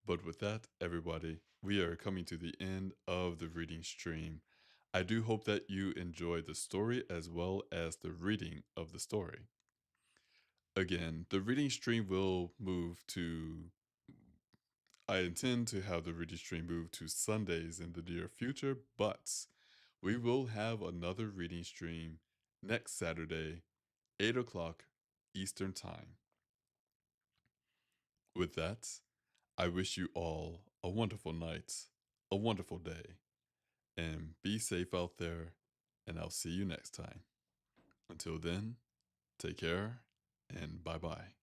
But with that, everybody, we are coming to the end of the reading stream. I do hope that you enjoyed the story as well as the reading of the story. Again, the reading stream will move to. I intend to have the reading stream move to Sundays in the near future, but we will have another reading stream next Saturday, 8 o'clock Eastern Time. With that, I wish you all a wonderful night, a wonderful day, and be safe out there, and I'll see you next time. Until then, take care, and bye bye.